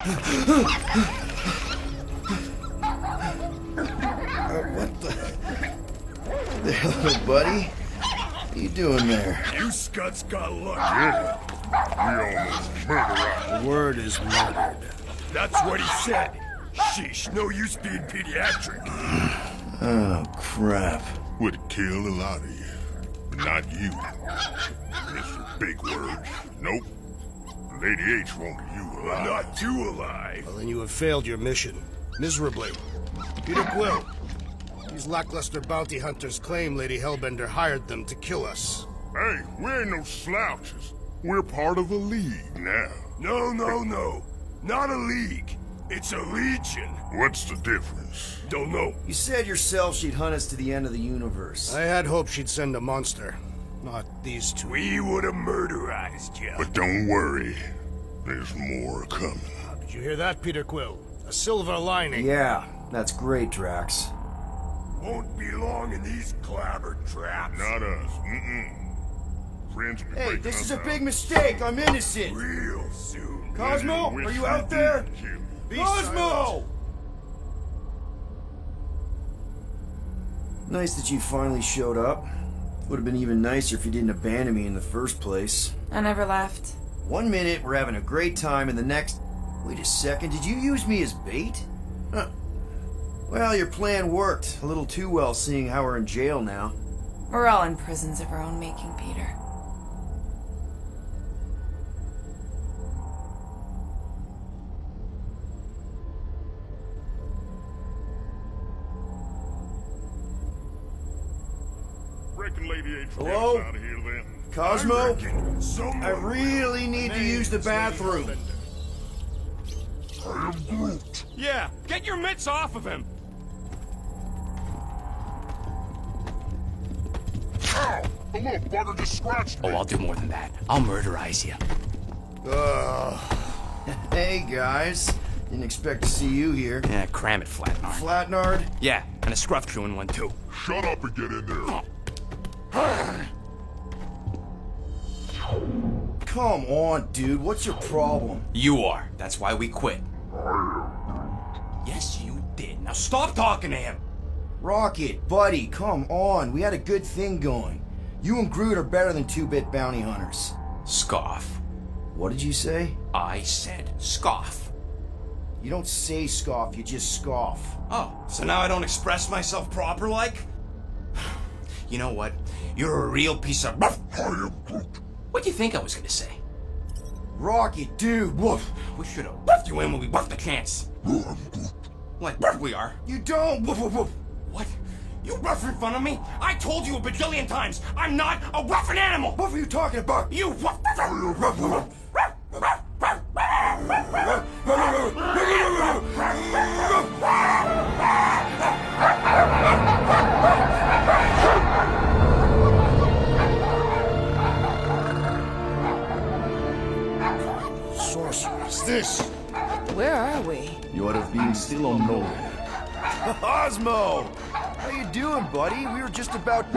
What the hell, buddy? What are you doing there? You scuts got lucky. Yeah. We almost murdered. The word is murdered. That's what he said. Sheesh, no use being pediatric. Oh, crap. Would kill a lot of you, but not you. Mr. Big Words. Nope. Lady H wanted you alive. Not you alive. Well, then you have failed your mission. Miserably. Peter Quill. These lackluster bounty hunters claim Lady Hellbender hired them to kill us. Hey, we ain't no slouches. We're part of a league now. No. Not a league. It's a legion. What's the difference? Don't know. You said yourself she'd hunt us to the end of the universe. I had hoped she'd send a monster. Not these two. We would have murderized you. But don't worry. There's more coming. Did you hear that, Peter Quill? A silver lining. Yeah, that's great, Drax. Won't be long in these clabber traps. Not us. Friends will be Hey, breaking this us is a out big mistake. I'm innocent. real soon. Cosmo, Wish are you we out there? did kill. Be Cosmo! silent. Nice that you finally showed up. Would have been even nicer if you didn't abandon me in the first place. I never left. 1 minute, we're having a great time, and the next... Wait a second, did you use me as bait? Huh. Well, your plan worked. A little too well, seeing how we're in jail now. We're all in prisons of our own making, Peter. Reckon Lady H will Hello? get us out of here then. Cosmo? I really need to use the bathroom. I am Groot. Yeah, get your mitts off of him! Ow! The little bugger just scratched me. Oh, I'll do more than that. I'll murderize you. Hey, guys. Didn't expect to see you here. Yeah, cram it, Flatnard. Flatnard? Yeah, and a scruff chewing one too. Shut up and get in there. Come on, dude. What's your problem? You are. That's why we quit. Yes, you did. Now stop talking to him! Rocket, buddy, come on. We had a good thing going. You and Groot are better than two-bit bounty hunters. Scoff. What did you say? I said scoff. You don't say scoff, you just scoff. Oh, so now I don't express myself proper like? You know what? You're a real piece of... I am Groot. What do you think I was gonna say? Rocket, dude, woof. We should have buffed you in when we buffed the chance. Like we are. You don't, woof, woof, woof. What? You rough in front of me? I told you a bajillion times, I'm not a roughing animal! What are you talking about? You rough... Sorceress, this. Where are we? You ought to be still unknown. Cosmo! How you doing, buddy? We were just about...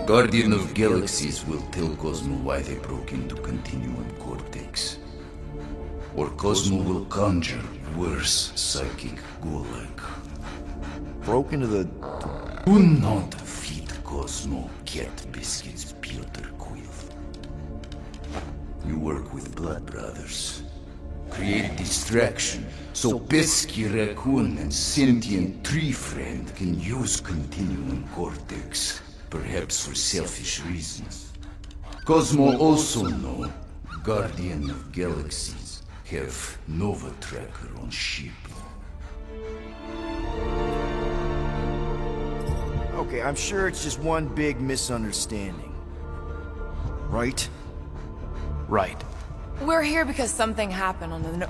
Guardian of Galaxies will tell Cosmo why they broke into Continuum Cortex. Or Cosmo will conjure worse psychic gulag. Broke into the... Do not feed Cosmo cat biscuits, Peter Quill. You work with Blood Brothers. Create distraction so pesky Raccoon and sentient tree friend can use Continuum Cortex, perhaps for selfish reasons. Cosmo also know Guardian of Galaxies have Nova Tracker on ship. Okay, I'm sure it's just one big misunderstanding. Right? Right. We're here because something happened on the...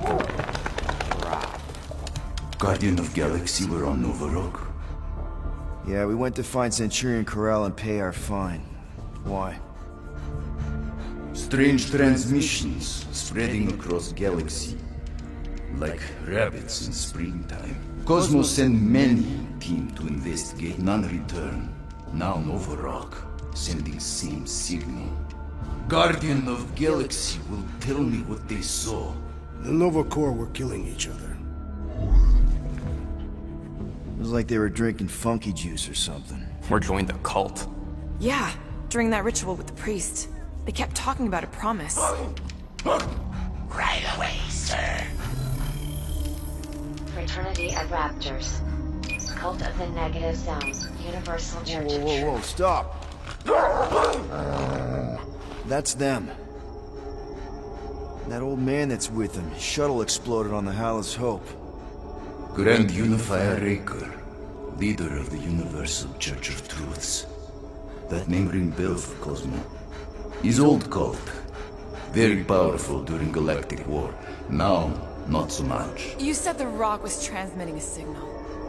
Guardian of Galaxy were on Nova Rock. Yeah, we went to find Centurion Corral and pay our fine. Why? Strange transmissions spreading across galaxy, like rabbits in springtime. Cosmo sent many team to investigate, none return. Now Nova Rock, sending same signal. Guardian of Galaxy will tell me what they saw. The Nova Corps were killing each other. It was like they were drinking funky juice or something. Or joined the cult. Yeah, during that ritual with the priest. They kept talking about a promise. Right away, sir. Fraternity of Raptors. Cult of the Negative Zone. Universal Church of Whoa, Truth. stop! That's them. That old man that's with them. His shuttle exploded on the Hallis Hope. Grand Unifier Raker, leader of the Universal Church of Truths. That name ring bell for Cosmo. His old cult. Very powerful during Galactic War. Now, not so much. You said the rock was transmitting a signal.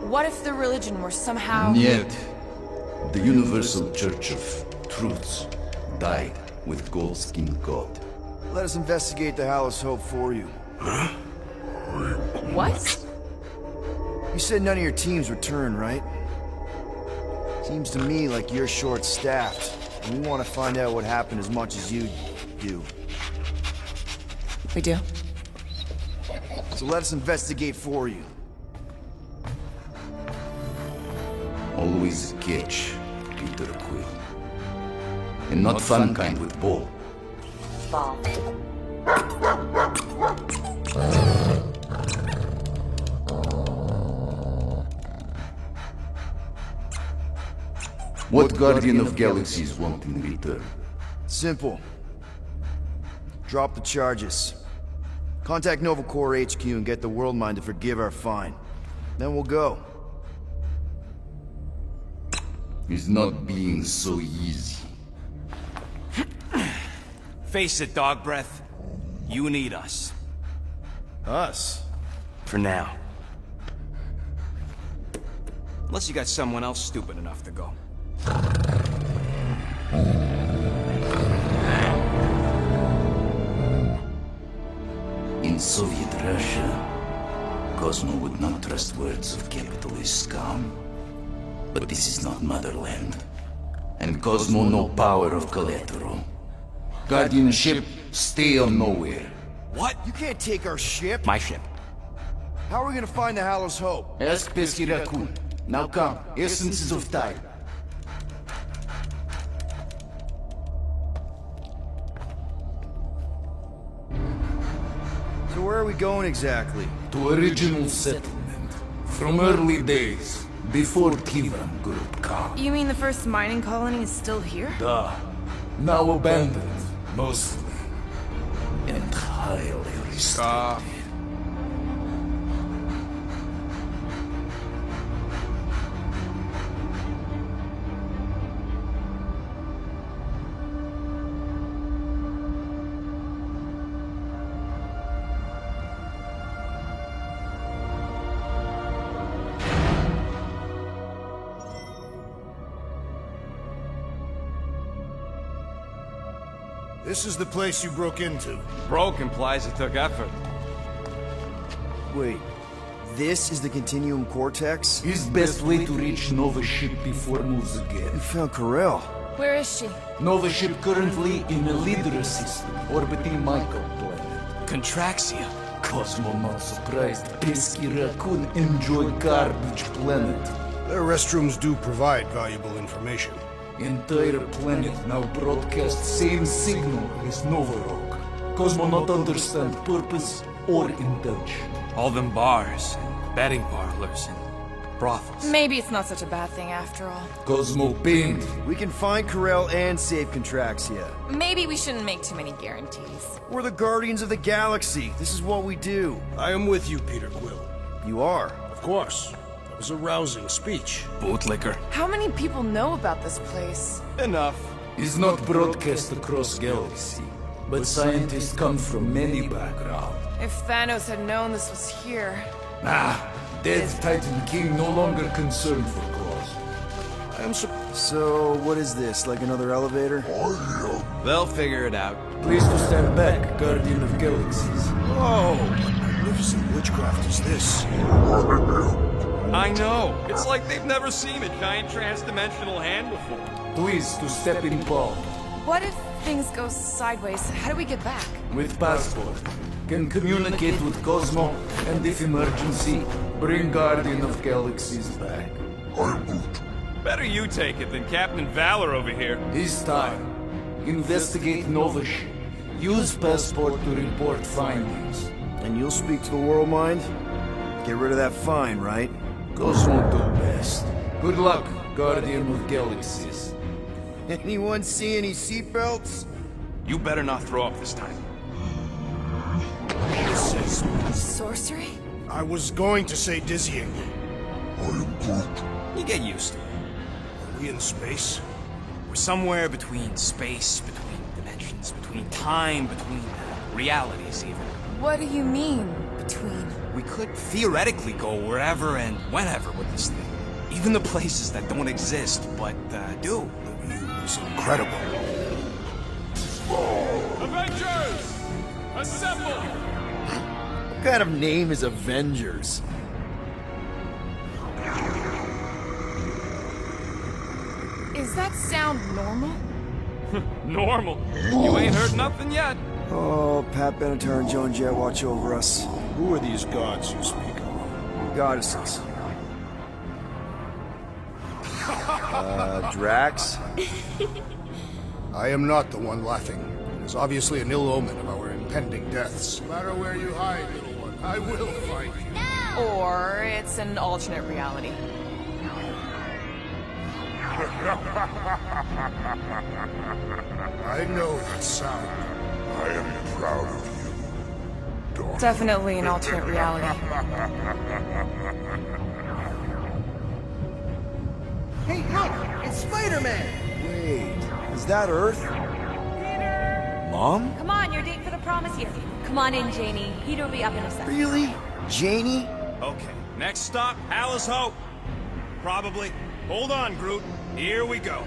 What if the religion were somehow... Yet, the Universal Church of Truths died with Gold-Skinned God. Let us investigate the Hallis Hope for you. What? You said none of your teams returned, right? Seems to me like you're short-staffed, and we want to find out what happened as much as you do. We do. So let us investigate for you. Always a catch, Peter Quill. And not fun kind with ball. Ball. What Guardian of Galaxies want in return? Simple. Drop the charges. Contact Nova Corps HQ and get the World Mind to forgive our fine. Then we'll go. It's not being so easy. Face it, dog breath. You need us. Us? For now. Unless you got someone else stupid enough to go. In Soviet Russia, Cosmo would not trust words of capitalist scum. But this is not motherland. And Cosmo no power of collateral. Guardianship, stay on nowhere. What? You can't take our ship. My ship. How are we gonna find the Hallis Hope? Ask Pesky Raccoon. Now come, essences of time. So where are we going exactly? To original settlement. From early days, before Tivan Group come. You mean the first mining colony is still here? Duh. Now abandoned, mostly. And highly restricted. This is the place you broke into. Broke implies it took effort. Wait, this is the Continuum Cortex? His best way to reach Nova ship before moves We again. found Karel. Where is she? Nova ship currently in a leader system, orbiting Michael planet. Contraxia. Cosmo not surprised. Pesky Raccoon enjoy garbage planet. Their restrooms do provide valuable information. Entire planet now broadcast same signal as Nova Rock. Cosmo not understand purpose or intention. All them bars, and betting parlors, and brothels. Maybe it's not such a bad thing after all. Cosmo pained. We can find Karel and save Contraxia. Maybe we shouldn't make too many guarantees. We're the Guardians of the Galaxy. This is what we do. I am with you, Peter Quill. You are. Of course. That was a rousing speech. Bootlicker. How many people know about this place? Enough. Is not broadcast across galaxy, but scientists come from many backgrounds. If Thanos had known this was here... Dead Titan King no longer concerned for cause. I am So, what is this? Like another elevator? They'll figure it out. Please to stand back, Guardian of Galaxies. Whoa! What magnificent witchcraft is this? I know. It's like they've never seen a giant trans-dimensional hand before. Please to step in palm. What if things go sideways, how do we get back? With passport. Can communicate with Cosmo, and if emergency, bring Guardian of Galaxies back. I'm Groot. Better you take it than Captain Valor over here. His time. Investigate Nova ship. Use passport to report findings. And you'll speak to the World Mind? Get rid of that fine, right? Cosmo do best. Good luck, Guardian of Galaxies. Anyone see any seatbelts? You better not throw up this time. This is... Sorcery? I was going to say dizzying. I am Groot. You get used to it. Are we in space? We're somewhere between space, between dimensions, between time, between realities even. What do you mean, between? We could theoretically go wherever and whenever with this thing. Even the places that don't exist, but do. The view is incredible. Avengers! Assemble! What kind of name is Avengers? Is that sound normal? Normal. You ain't heard nothing yet. Oh, Pat Benatar and Joan Jett watch over us. Who are these gods you speak of? Goddesses. Drax? I am not the one laughing. It is obviously an ill omen of our impending deaths. No matter where you hide, little one, I will find you. Or it's an alternate reality. I know that sound. I am proud of you, daughter. Definitely an alternate reality. Hey, look! It's Spider-Man! Wait, is that Earth? Mom? Come on, you're date for the promise here. Come on in, Janie. Peter will be up in a second. Really? Janie? Okay, next stop, Alice Hope. Probably. Hold on, Groot. Here we go.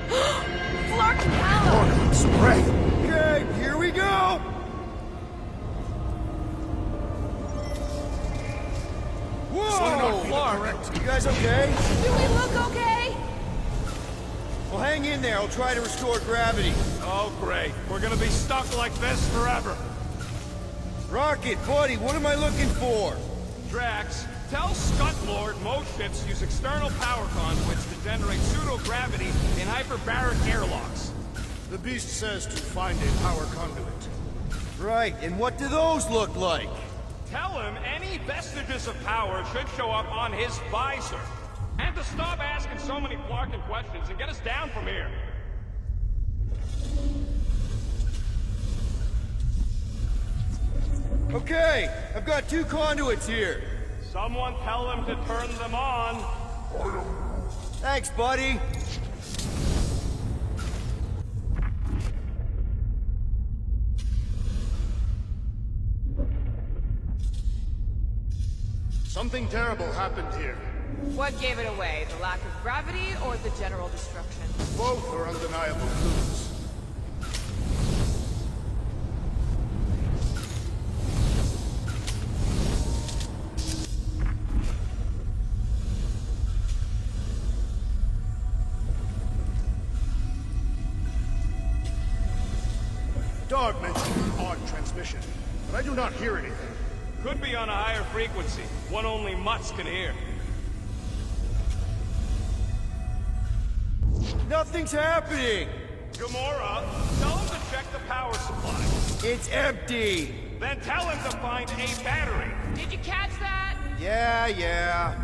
Flark and Hallow! Spread. Okay, here we go! Whoa! Flark. You guys okay? Do we look okay? Well, hang in there. I'll try to restore gravity. Oh, great. We're gonna be stuck like this forever. Rocket, buddy, what am I looking for? Drax, tell Scut-Lord most ships use external power conduits to generate pseudo-gravity in hyperbaric airlocks. The beast says to find a power conduit. Right, and what do those look like? Tell him any vestiges of power should show up on his visor. And to stop asking so many Flarkin questions and get us down from here. Okay, I've got 2 conduits here. Someone tell him to turn them on. Thanks, buddy. Something terrible happened here. What gave it away? The lack of gravity or the general destruction? Both are undeniable clues. Dog mentioned odd transmission, but I do not hear anything. Could be on a higher frequency, one only mutts can hear. Nothing's happening. Gamora, tell him to check the power supply. It's empty. Then tell him to find a battery. Did you catch that? Yeah.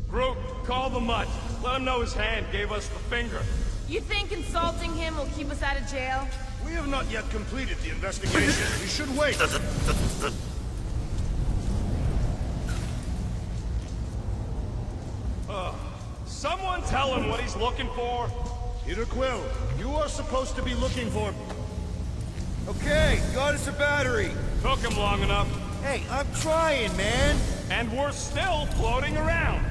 Groot, call the mutt. Let him know his hand gave us the finger. You think insulting him will keep us out of jail? We have not yet completed the investigation. We should wait. Someone tell him what he's looking for. Peter Quill, you are supposed to be looking for... Okay, got us a battery. Took him long enough. Hey, I'm trying, man. And we're still floating around.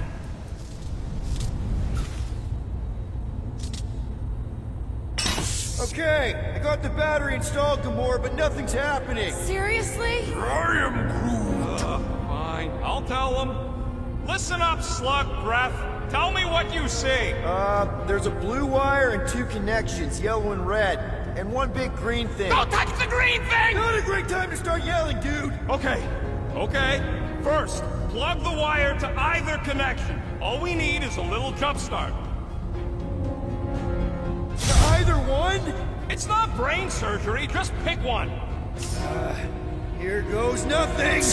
Okay, I got the battery installed, Gamora, but nothing's happening. Seriously? I am Groot. Fine. I'll tell them. Listen up, slug breath. Tell me what you see. There's a blue wire and 2 connections, yellow and red, and 1 big green thing. Don't touch the green thing! Not a great time to start yelling, dude! Okay. First, plug the wire to either connection. All we need is a little jump start. To either one? It's not brain surgery, just pick one. Here goes nothing!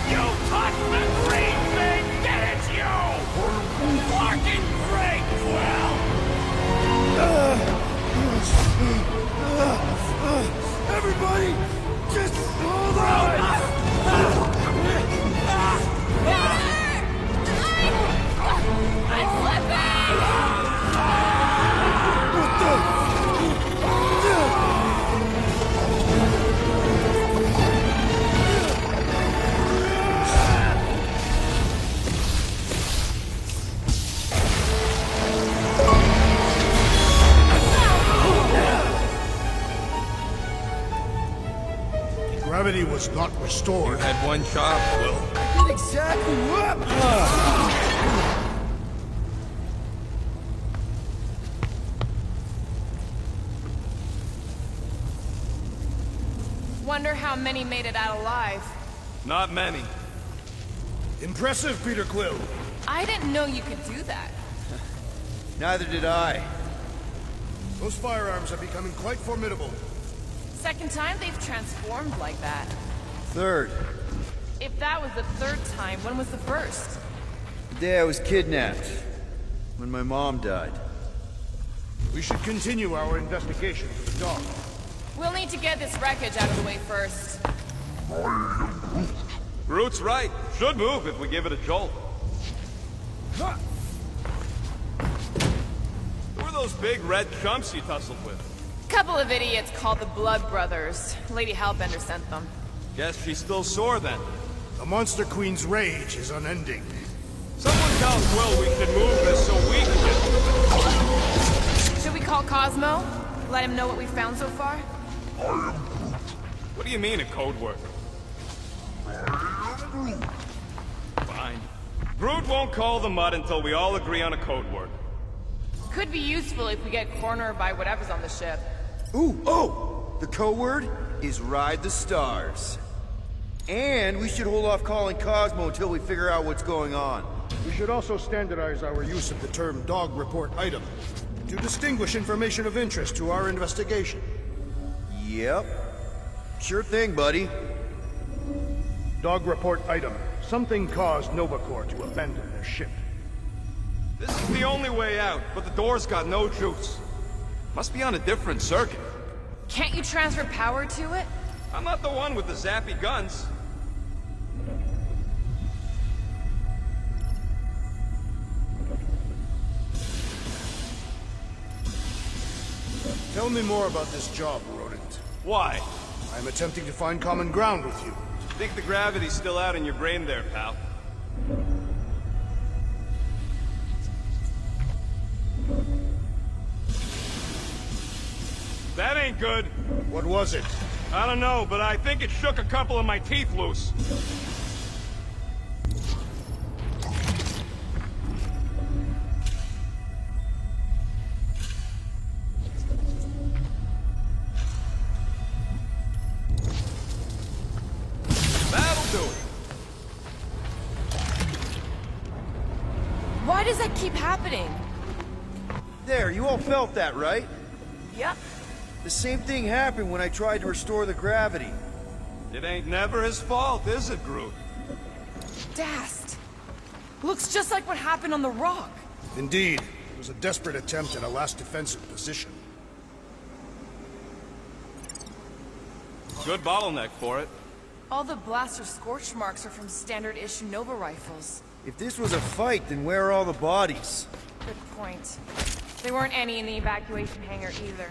You touched the green thing! Get it, you! Fucking great, Quill! Everybody, just hold on! I'm slipping! What the? Gravity was not restored. You had one job, Quill. I did exactly what? Wonder how many made it out alive. Not many. Impressive, Peter Quill. I didn't know you could do that. Neither did I. Those firearms are becoming quite formidable. Second time they've transformed like that. Third, If that was the third time, when was the first? the day I was kidnapped. When my mom died. We should continue our investigation for the dog. We'll need to get this wreckage out of the way first. Groot's right. Should move if we give it a jolt. Who are those big red chumps you tussled with? Couple of idiots called the Blood Brothers. Lady Hellbender sent them. Guess she's still sore then. The Monster Queen's rage is unending. Someone tell Quill we should move this so we can get to it. Should we call Cosmo? Let him know what we found so far? What do you mean a code word? Fine. Groot won't call the mud until we all agree on a code word. Could be useful if we get cornered by whatever's on the ship. Ooh, oh! The code word is Ride the Stars. And we should hold off calling Cosmo until we figure out what's going on. We should also standardize our use of the term dog report item to distinguish information of interest to our investigation. Yep. Sure thing, buddy. Dog report item. Something caused Nova Corps to abandon their ship. This is the only way out, but the door's got no juice. Must be on a different circuit. Can't you transfer power to it? I'm not the one with the zappy guns. Tell me more about this job, Rodent. Why? I'm attempting to find common ground with you. Think the gravity's still out in your brain there, pal. That ain't good. What was it? I don't know, but I think it shook a couple of my teeth loose. That'll do it. Why does that keep happening? There, you all felt that, right? Yep. The same thing happened when I tried to restore the gravity. It ain't never his fault, is it, Groot? Dast. Looks just like what happened on the rock. Indeed. It was a desperate attempt at a last defensive position. Good bottleneck for it. All the blaster scorch marks are from standard issue Nova rifles. If this was a fight, then where are all the bodies? Good point. There weren't any in the evacuation hangar either.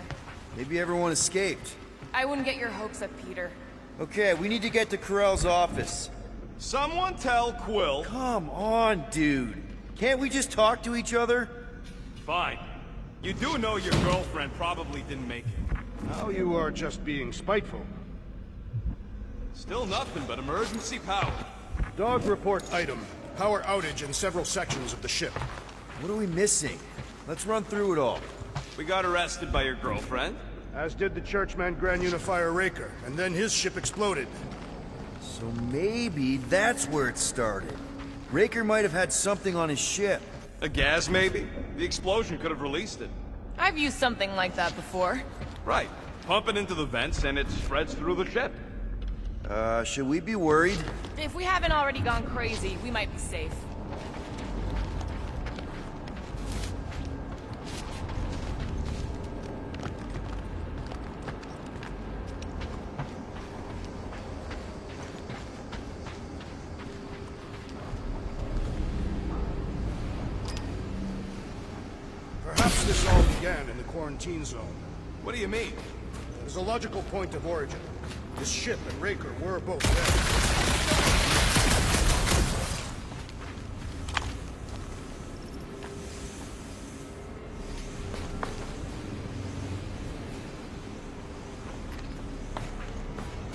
Maybe everyone escaped. I wouldn't get your hopes up, Peter. Okay, we need to get to Carell's office. Someone tell Quill. Come on, dude. Can't we just talk to each other? Fine. You do know your girlfriend probably didn't make it. Now you are just being spiteful. Still nothing but emergency power. Dog report item. Power outage in several sections of the ship. What are we missing? Let's run through it all. We got arrested by your girlfriend. As did the churchman Grand Unifier Raker, and then his ship exploded. So maybe that's where it started. Raker might have had something on his ship. A gas, maybe? The explosion could have released it. I've used something like that before. Right. Pump it into the vents and it spreads through the ship. Should we be worried? If we haven't already gone crazy, we might be safe. Perhaps this all began in the quarantine zone. What do you mean? There's a logical point of origin. This ship and Raker were both dead.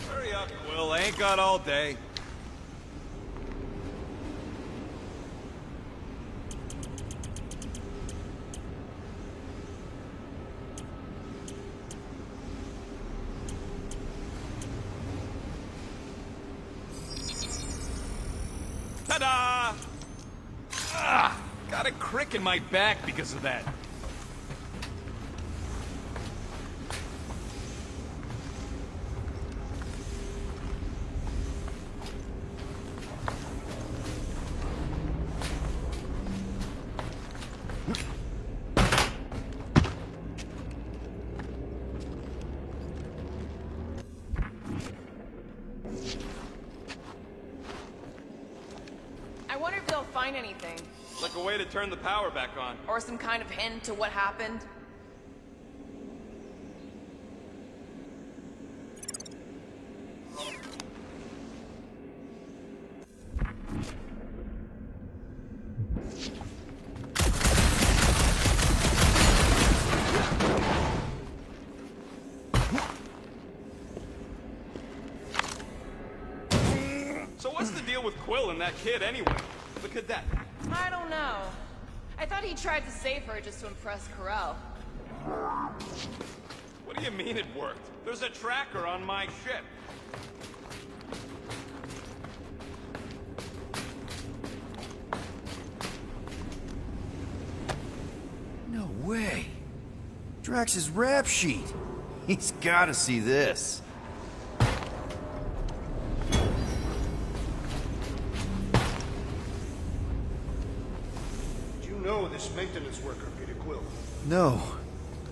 Hurry up, Quill. I ain't got all day. Ta-da! Ah! Got a crick in my back because of that. I wonder if they'll find anything. Like a way to turn the power back on. Or some kind of hint to what happened. So what's the deal with Quill and that kid anyway? The cadet. I don't know. I thought he tried to save her just to impress Carell. What do you mean it worked? There's a tracker on my ship. No way. Drax's rap sheet. He's gotta see this. Know this maintenance worker, Peter Quill. No.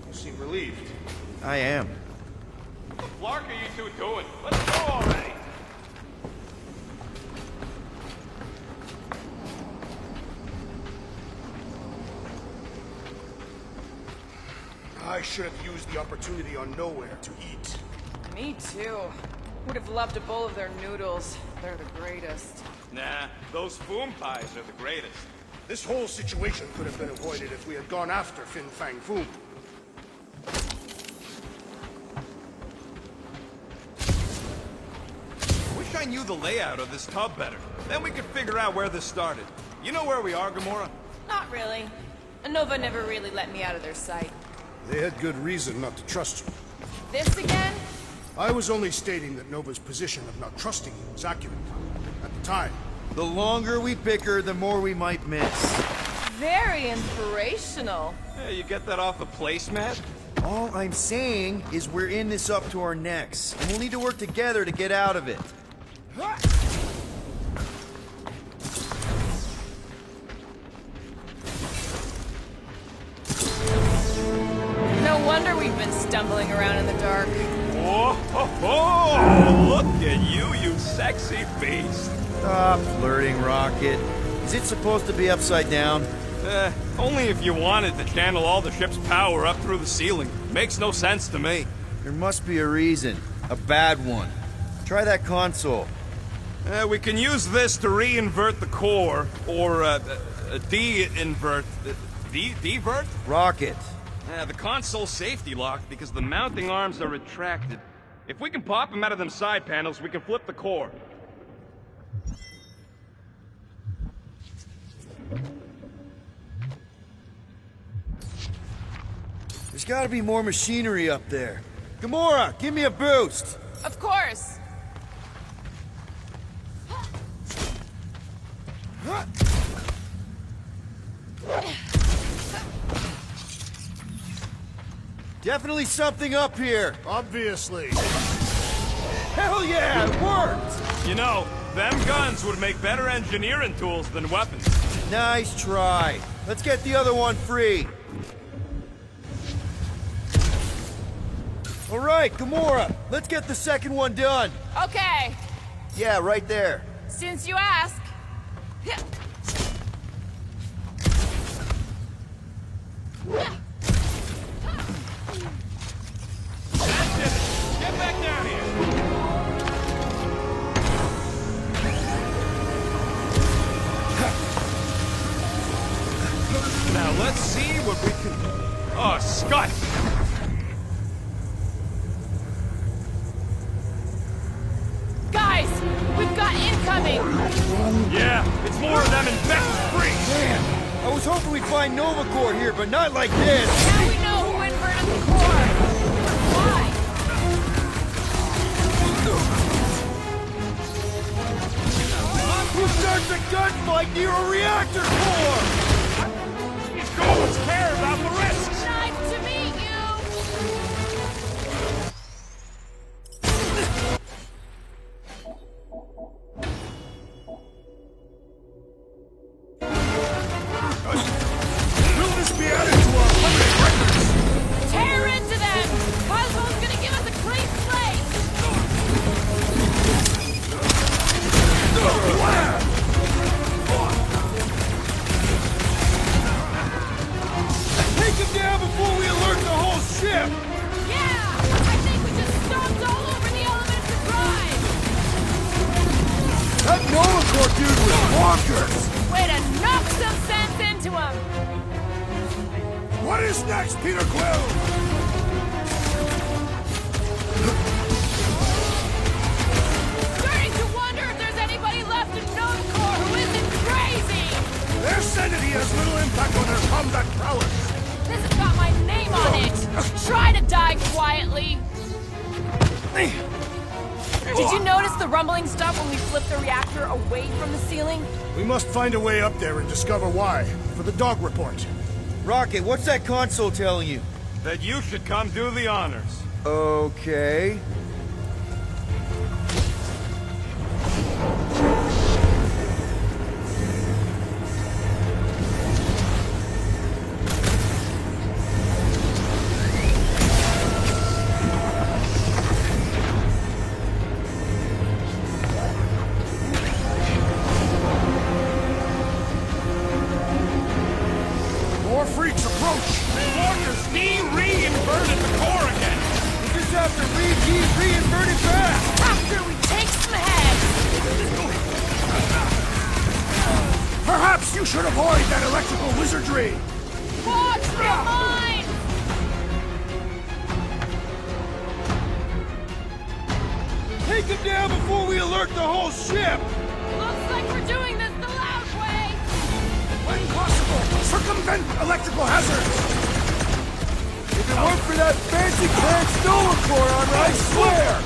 You seem relieved. I am. What the flark are you two doing? Let's go already! I should have used the opportunity on Nowhere to eat. Me too. Would have loved a bowl of their noodles. They're the greatest. Nah, those foom pies are the greatest. This whole situation could have been avoided if we had gone after Fin Fang Foom. Wish I knew the layout of this tub better. Then we could figure out where this started. You know where we are, Gamora? Not really. Nova never really let me out of their sight. They had good reason not to trust you. This again? I was only stating that Nova's position of not trusting you was accurate. At the time. The longer we bicker, the more we might miss. Very inspirational. Yeah, you get that off a placemat? All I'm saying is we're in this up to our necks, and we'll need to work together to get out of it. No wonder we've been stumbling around in the dark. Whoa, ho, ho! Look at you, you sexy beast! Stop flirting, Rocket. Is it supposed to be upside down? Only if you wanted to channel all the ship's power up through the ceiling. Makes no sense to me. There must be a reason. A bad one. Try that console. We can use this to re-invert the core, or de-invert... de-vert? Rocket, The console's safety locked because the mounting arms are retracted. If we can pop them out of them side panels, we can flip the core. There's gotta be more machinery up there. Gamora, give me a boost! Of course. Definitely something up here! Obviously. Hell yeah, it worked! You know, them guns would make better engineering tools than weapons. Nice try. Let's get the other one free. All right, Gamora, let's get the second one done. Okay. Yeah, right there. Since you ask. Get back down here! Now let's see what we can... Oh, Scott! Guys, we've got incoming! Yeah, it's more of them infected freaks! Man, I was hoping we'd find Nova Corps here, but not like this. Now we know who inverted the core! Why? Who starts a gunfight near a reactor core? These goals care about the risks! Nice to meet Will this be added to our public records? Tear into them! Cosmo's gonna give us a clean slate! Take him down before we alert the whole ship! Yeah! I think we just stomped all over the elements of drive! That Nova Corps dude was bonkers! Way to knock some sense into him! What is next, Peter Quill? Starting to wonder if there's anybody left in Nova Corps who isn't crazy! Their sanity has little impact on their combat prowess. This has got my name on it! Try to die quietly! Did you notice the rumbling stuff when we flipped the reactor away from the ceiling? We must find a way up there and discover why, for the dog report. Rocket, what's that console telling you? That you should come do the honors. Okay. More freaks approach! Walker's knee re-inverted the core again! We just have to re-invert it back! After we take some heads! Perhaps you should avoid that electrical wizardry! Watch your mind! Take him down before we alert the whole ship! Looks like we're doing this the loud way! When possible, circumvent electrical hazards! If it weren't for that fancy pants Nova Corps armor, I swear!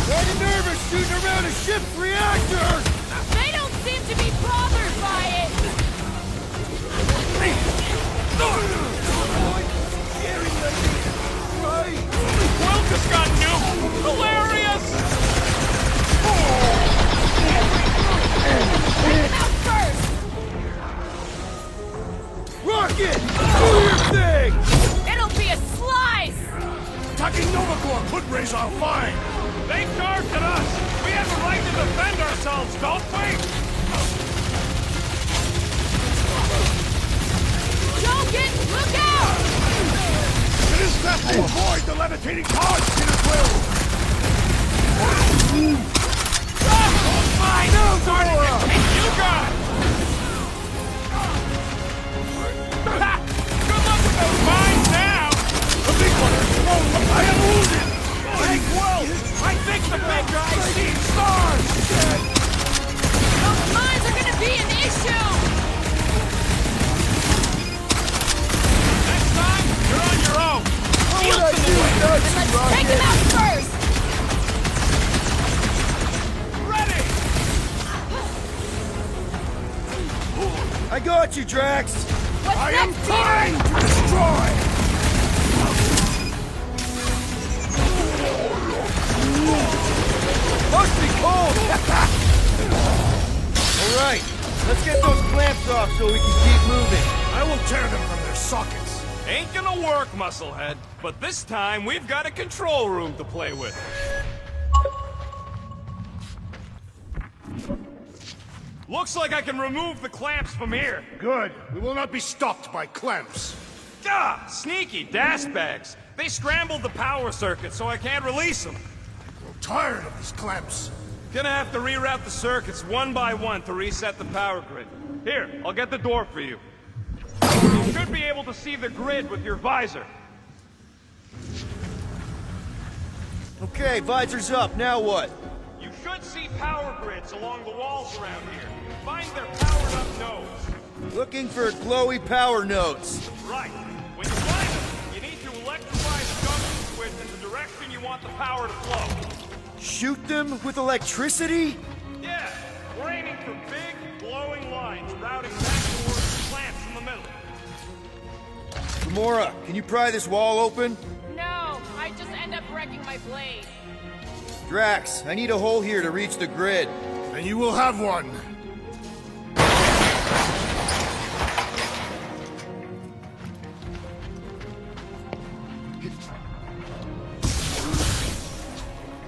Kinda nervous shooting around a ship's reactor! They don't seem to be bothered by it! Quill just got nuked! Hilarious! Take them out first! Rocket! Do your thing! It'll be a slice! Attacking Nova Corps could raise our fine! They charged at us! We have a right to defend ourselves, don't we? Jokin, look out! It is best to avoid the levitating pods, Peter Quill! Fine! No, Sergeant! You got it! Got you, Drax! What's I am next, trying Peter? to destroy! Must be cold! Alright, let's get those clamps off so we can keep moving. I will tear them from their sockets. Ain't gonna work, Musclehead. But this time, we've got a control room to play with. Looks like I can remove the clamps from here. Good. We will not be stopped by clamps. Ah, sneaky bags. They scrambled the power circuit, so I can't release them. I'm tired of these clamps. Gonna have to reroute the circuits one by one to reset the power grid. Here, I'll get the door for you. You should be able to see the grid with your visor. Okay, visor's up, now what? You should see power grids along the walls around here. Find their powered-up nodes. Looking for glowy power nodes. Right. When you find them, you need to electrify the junction switch in the direction you want the power to flow. Shoot them with electricity? Yeah, we're aiming for big, glowing lines routing back towards the plants in the middle. Gamora, can you pry this wall open? No, I just end up wrecking my blade. Drax, I need a hole here to reach the grid. And you will have one.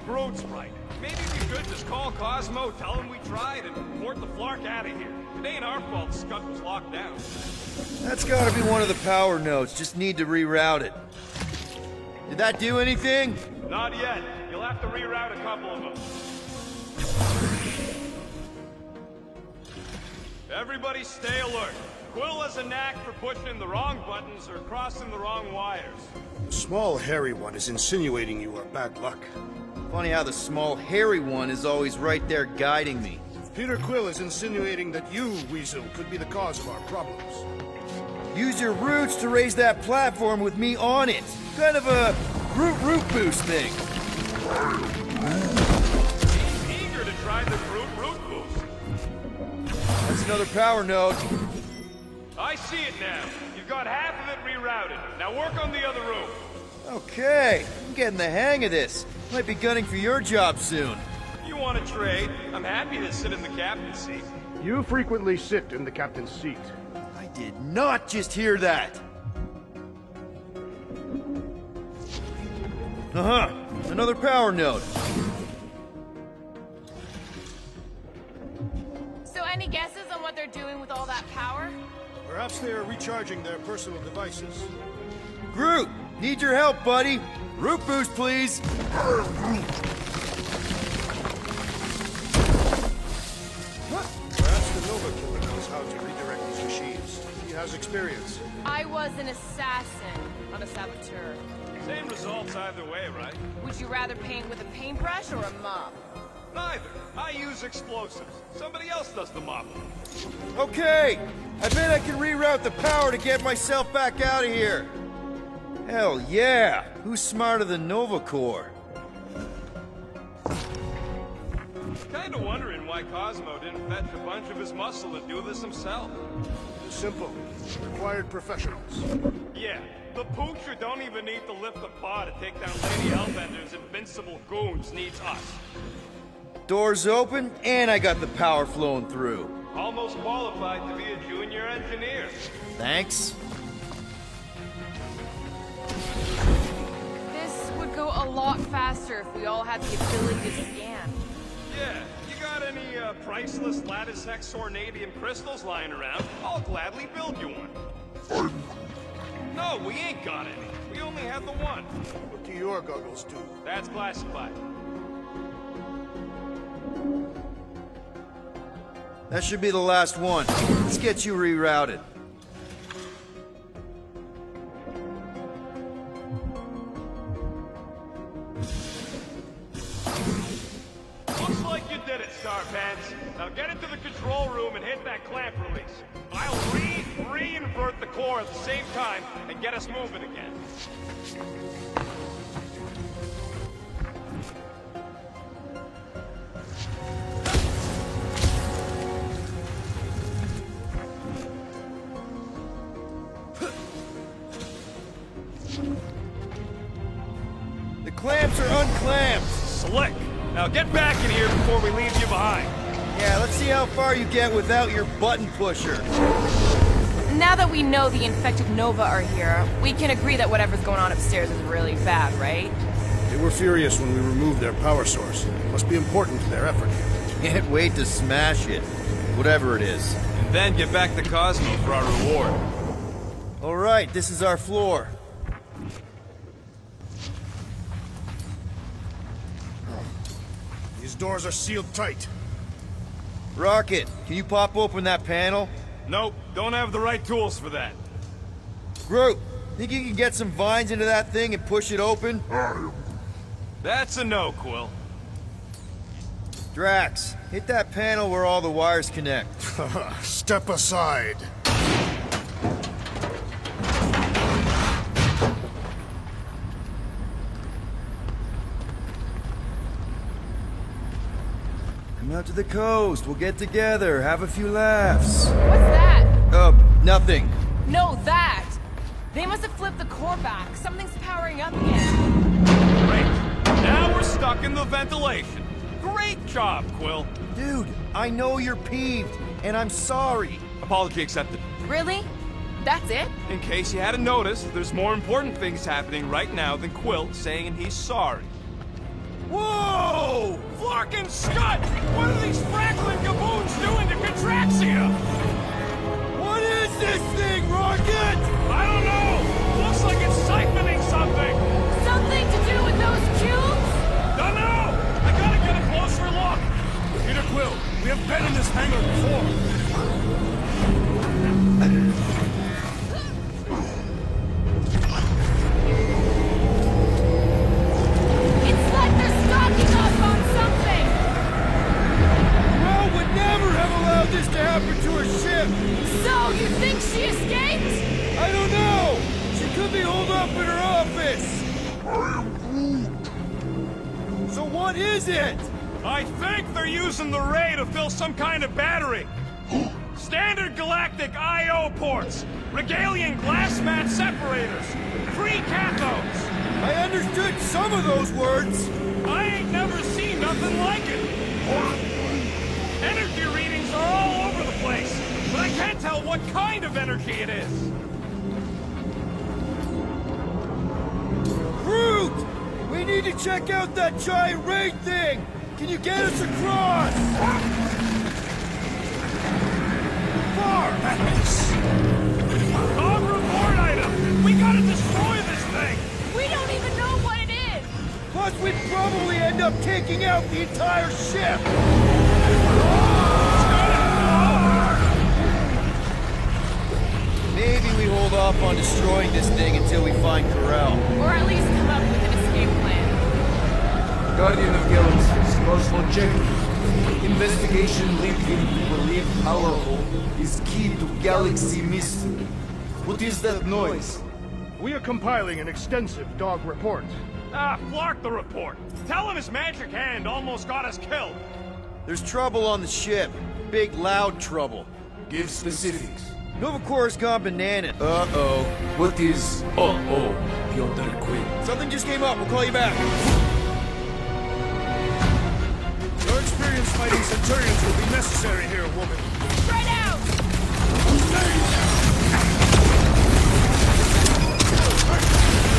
Groot's right. Maybe we should just call Cosmo, tell him we tried, and port the Flark out of here. It ain't our fault the Scud was locked down. That's gotta be one of the power nodes, just need to reroute it. Did that do anything? Not yet. You'll have to reroute a couple of them. Everybody stay alert. Quill has a knack for pushing the wrong buttons or crossing the wrong wires. The small, hairy one is insinuating you are bad luck. Funny how the small, hairy one is always right there guiding me. Peter Quill is insinuating that you, Weasel, could be the cause of our problems. Use your roots to raise that platform with me on it. Kind of a root boost thing. He's eager to try the root boost. That's another power node. I see it now. You've got half of it rerouted. Now work on the other room. Okay, I'm getting the hang of this. Might be gunning for your job soon. You want to trade? I'm happy to sit in the captain's seat. You frequently sit in the captain's seat. I did not just hear that. Another power node. So any guesses on what they're doing with all that power? Perhaps they are recharging their personal devices. Groot, need your help, buddy. Root boost, please. Perhaps the Nova Killer knows how to redirect these machines. He has experience. I was an assassin, not a saboteur. Same results either way, right? Would you rather paint with a paintbrush or a mop? Neither. I use explosives. Somebody else does the mopping. Okay, I bet I can reroute the power to get myself back out of here. Hell yeah! Who's smarter than Nova Corps? Kinda wondering why Cosmo didn't fetch a bunch of his muscle and do this himself. Simple. Required professionals. Yeah, the poocher don't even need to lift a paw to take down Lady Hellbender's invincible goons needs us. Doors open, and I got the power flowing through. Almost qualified to be a junior engineer. Thanks. This would go a lot faster if we all had the ability to scan. Yeah, you got any priceless lattice hex ornadium crystals lying around? I'll gladly build you one. No, we ain't got any. We only have the one. What do your goggles do? That's classified. That should be the last one. Let's get you rerouted. Looks like you did it, Starpants. Now get into the control room and hit that clamp release. I'll re-invert the core at the same time and get us moving again. clamps are unclamped. Slick. Now get back in here before we leave you behind. Yeah, let's see how far you get without your button pusher. Now that we know the infected Nova are here, we can agree that whatever's going on upstairs is really bad, right? They were furious when we removed their power source. Must be important to their effort here. Can't wait to smash it. Whatever it is. And then get back to Cosmo for our reward. Alright, this is our floor. These doors are sealed tight. Rocket, can you pop open that panel? Nope, don't have the right tools for that. Groot, think you can get some vines into that thing and push it open? That's a no, Quill. Drax, hit that panel where all the wires connect. Step aside. Come out to the coast, we'll get together, have a few laughs. What's that? Nothing. No, that! They must have flipped the core back. Something's powering up again. Great. Now we're stuck in the ventilation. Great job, Quill. Dude, I know you're peeved, and I'm sorry. Apology accepted. Really? That's it? In case you hadn't noticed, there's more important things happening right now than Quill saying he's sorry. Whoa! Flark and Scud! What are these frackling gaboons doing to Contraxia? What is this thing, Rocket? I don't know! Looks like it's siphoning something! Something to do with those cubes? Don't know! I gotta get a closer look! Peter Quill, we have been in this hangar before. It's like they're stalking us on something! Well, would never have allowed this to happen to her ship! So, you think she escaped? I don't know! She could be holed up in her office! So what is it? I think they're using the ray to fill some kind of battery. Standard galactic I.O. ports, Regalian glass mat separators, free cathodes. I understood some of those words. I ain't never seen nothing like it. Energy readings are all over the place, but I can't tell what kind of energy it is. Groot! We need to check out that giant raid thing! Can you get us across? Far! Dog report item! We gotta destroy this thing! We don't even know what it is! Plus, we'd probably end up taking out the entire ship! Maybe we hold off on destroying this thing until we find Corel. Or at least come up with an escape plan. Guardian of Galaxies, Cosmo check. Investigation linking to believe powerful is key to galaxy mystery. What is that noise? We are compiling an extensive dog report. Ah, Flark the report. Tell him his magic hand almost got us killed. There's trouble on the ship. Big, loud trouble. Give specifics. Nova Corps gone banana. Uh-oh. What is uh-oh, Peter Quill? Something just came up. We'll call you back. Your experience fighting Centurions will be necessary here, woman. Spread out!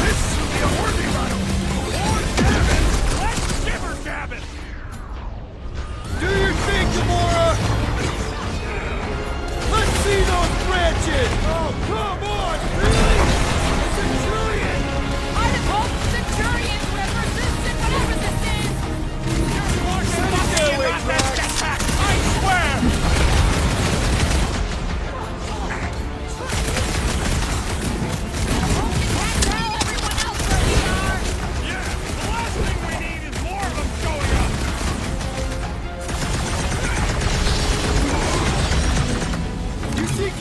This will be a worthy battle! Let's jibber jab it! Do your thing, Gamora! Let's see those branches! Oh, come on! Really? A Centurion! I'd have hoped Centurions would have resisted whatever this is! You're not that jetpack! I swear!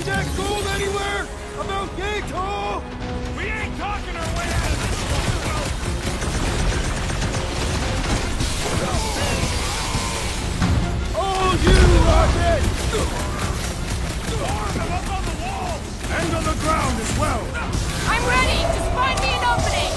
That gold anywhere? About gate hall? We ain't talking our way out of this one, Oh, you rocket! Storm them up on the walls! And on the ground as well! I'm ready! Just find me an opening!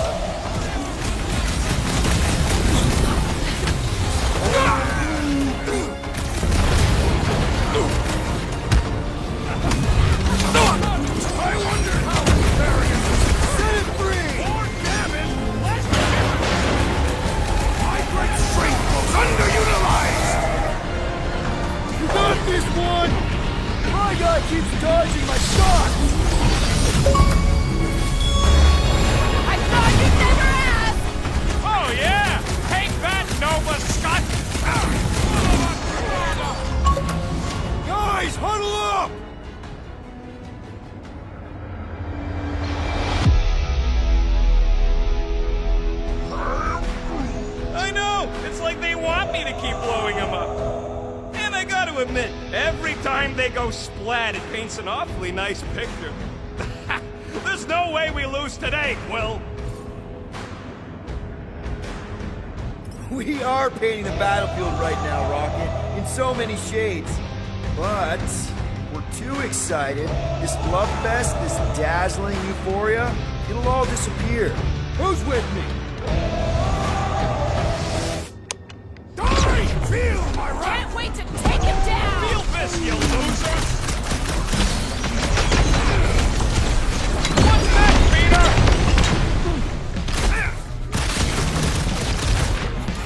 dodging my shot! I thought you'd never ask! Oh, yeah! Take that, Nova Scott! Guys, huddle up! I know! It's like they want me to keep blowing them up. And I gotta admit, every time they go splat, it paints an awfully nice picture. There's no way we lose today, Quill. We are painting the battlefield right now, Rocket, in so many shades. But we're too excited. This love fest, this dazzling euphoria, it'll all disappear. Who's with me? Die! Feel my wrath! Can't wait to take him down! Feel this, you losers! What's that, Peter?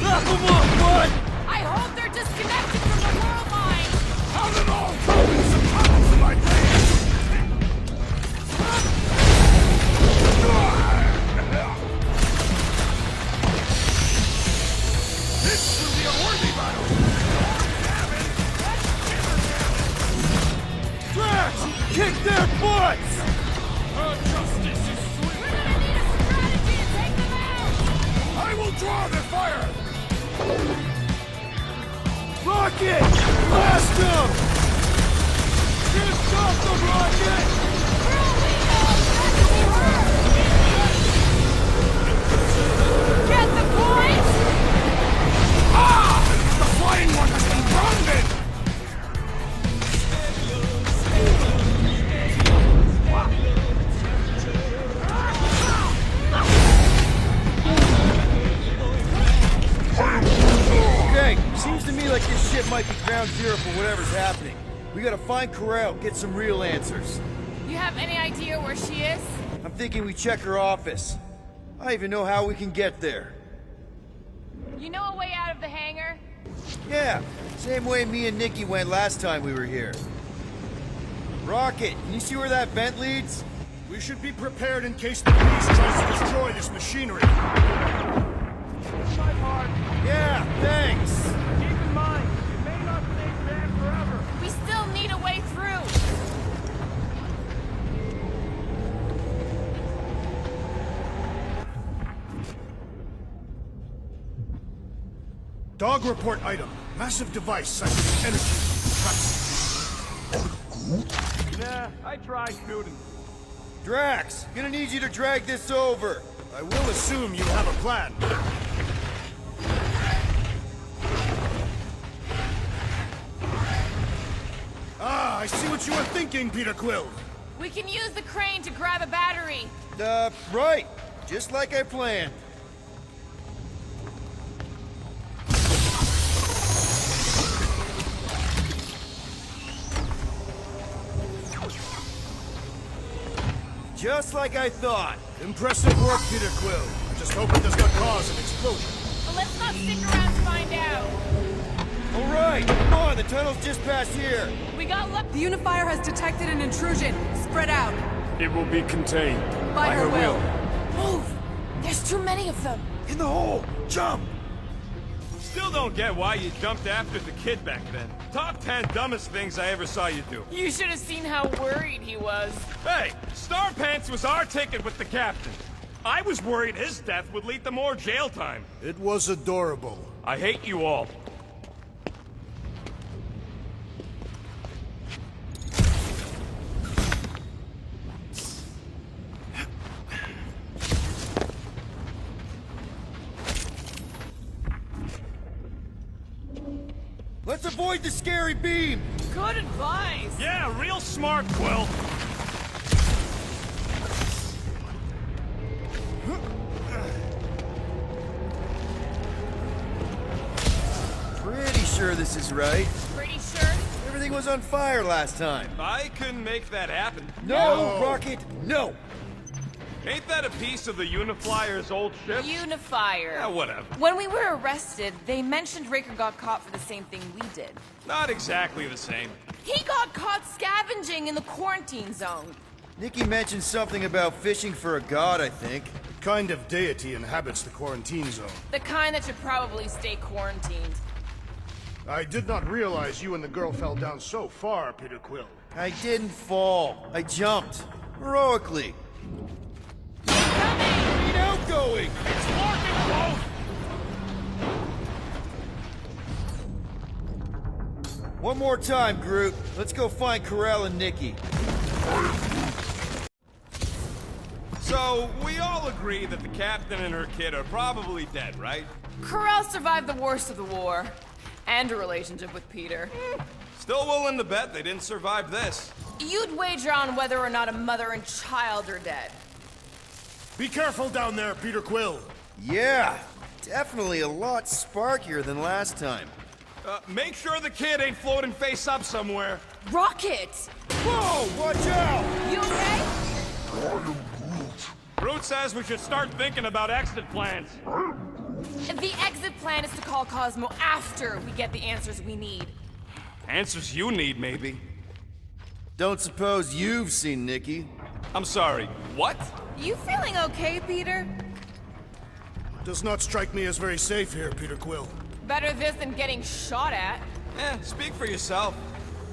Knock them off, bud! I hope they're disconnected from the world line! How did all come in some pounds of my dreams? This will be a worthy battle! Drax! Kick their butts! Her justice is sweet! We're gonna need a strategy to take them out! I will draw their fire! Rocket! Blast them! Just stop them, Rocket! Get the point? Ah! The flying one has been grounded! Okay, seems to me like this ship might be ground zero for whatever's happening. We gotta find Corral, get some real answers. You have any idea where she is? I'm thinking we check her office. I even know how we can get there. You know a way out of the hangar? Yeah, same way me and Nikki went last time we were here. Rocket, can you see where that vent leads? We should be prepared in case the beast tries to destroy this machinery. Yeah, thanks. Keep in mind, it may not stay there forever. We still need a way through! Dog report item. Massive device siphoning energy. Nah, I tried shooting. Drax, gonna need you to drag this over. I will assume you have a plan. Ah, I see what you were thinking, Peter Quill. We can use the crane to grab a battery. Right. Just like I planned. Just like I thought. Impressive work, Peter Quill. I just hope it does not cause an explosion. But let's not stick around to find out. All right, come on, the tunnel's just past here. We got luck. The unifier has detected an intrusion. Spread out. It will be contained. By her will. Move! There's too many of them. In the hole, jump! Still don't get why you jumped after the kid back then. Top 10 dumbest things I ever saw you do. You should have seen how worried he was. Hey, Star Pants was our ticket with the captain. I was worried his death would lead to more jail time. It was adorable. I hate you all. Let's avoid the scary beam! Good advice. Yeah, real smart, Quill. Pretty sure this is right. Pretty sure? Everything was on fire last time. I couldn't make that happen. No, Rocket, no! Ain't that a piece of the Uniflyer's old ship? Unifier. Yeah, whatever. When we were arrested, they mentioned Raker got caught for the same thing we did. Not exactly the same. He got caught scavenging in the quarantine zone. Nikki mentioned something about fishing for a god, I think. What kind of deity inhabits the quarantine zone? The kind that should probably stay quarantined. I did not realize you and the girl fell down so far, Peter Quill. I didn't fall. I jumped. Heroically. Need outgoing! It's working, both! One more time, Groot. Let's go find Corell and Nikki. So, we all agree that the captain and her kid are probably dead, right? Corell survived the worst of the war. And a relationship with Peter. Still willing to bet they didn't survive this. You'd wager on whether or not a mother and child are dead. Be careful down there, Peter Quill. Yeah, definitely a lot sparkier than last time. Make sure the kid ain't floating face up somewhere. Rocket! Whoa, watch out! You okay? Groot says we should start thinking about exit plans. The exit plan is to call Cosmo after we get the answers we need. Answers you need, maybe. Don't suppose you've seen Nikki? I'm sorry, what? You feeling okay, Peter? Does not strike me as very safe here, Peter Quill. Better this than getting shot at. Speak for yourself.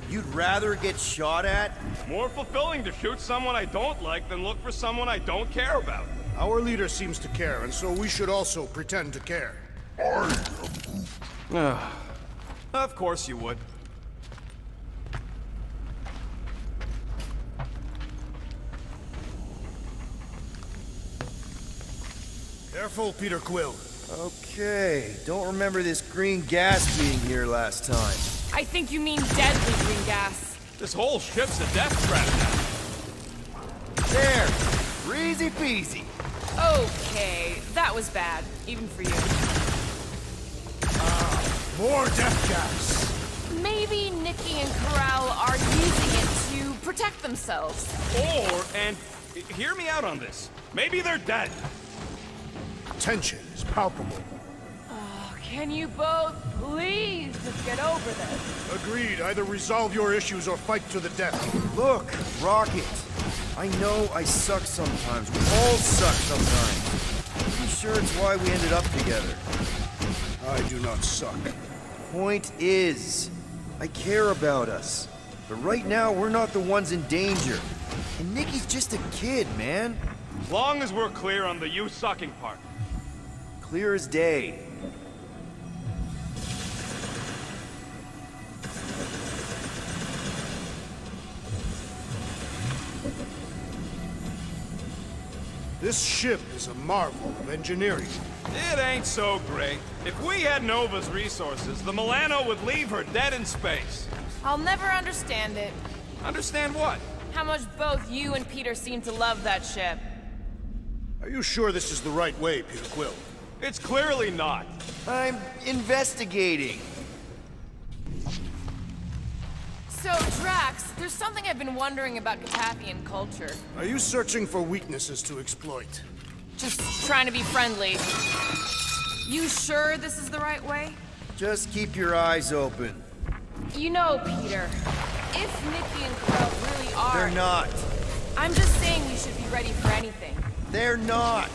You'd rather get shot at? More fulfilling to shoot someone I don't like than look for someone I don't care about. Our leader seems to care, and so we should also pretend to care. Of course you would. Careful, Peter Quill. Okay, don't remember this green gas being here last time. I think you mean deadly green gas. This whole ship's a death trap now. There! Easy peasy. Okay, that was bad, even for you. More death gas. Maybe Nikki and Corral are using it to protect themselves. And hear me out on this. Maybe they're dead. Tension is palpable. Can you both please just get over this? Agreed. Either resolve your issues or fight to the death. Look, Rocket. I know I suck sometimes. We all suck sometimes. I'm sure it's why we ended up together. I do not suck. Point is, I care about us. But right now, we're not the ones in danger. And Nikki's just a kid, man. As long as we're clear on the you sucking part. Clear as day. This ship is a marvel of engineering. It ain't so great. If we had Nova's resources, the Milano would leave her dead in space. I'll never understand it. Understand what? How much both you and Peter seem to love that ship. Are you sure this is the right way, Peter Quill? It's clearly not. I'm investigating. So, Drax, there's something I've been wondering about Catastrophic culture. Are you searching for weaknesses to exploit? Just trying to be friendly. You sure this is the right way? Just keep your eyes open. You know, Peter, if Nikki and Corell really are... They're not. I'm just saying we should be ready for anything. They're not.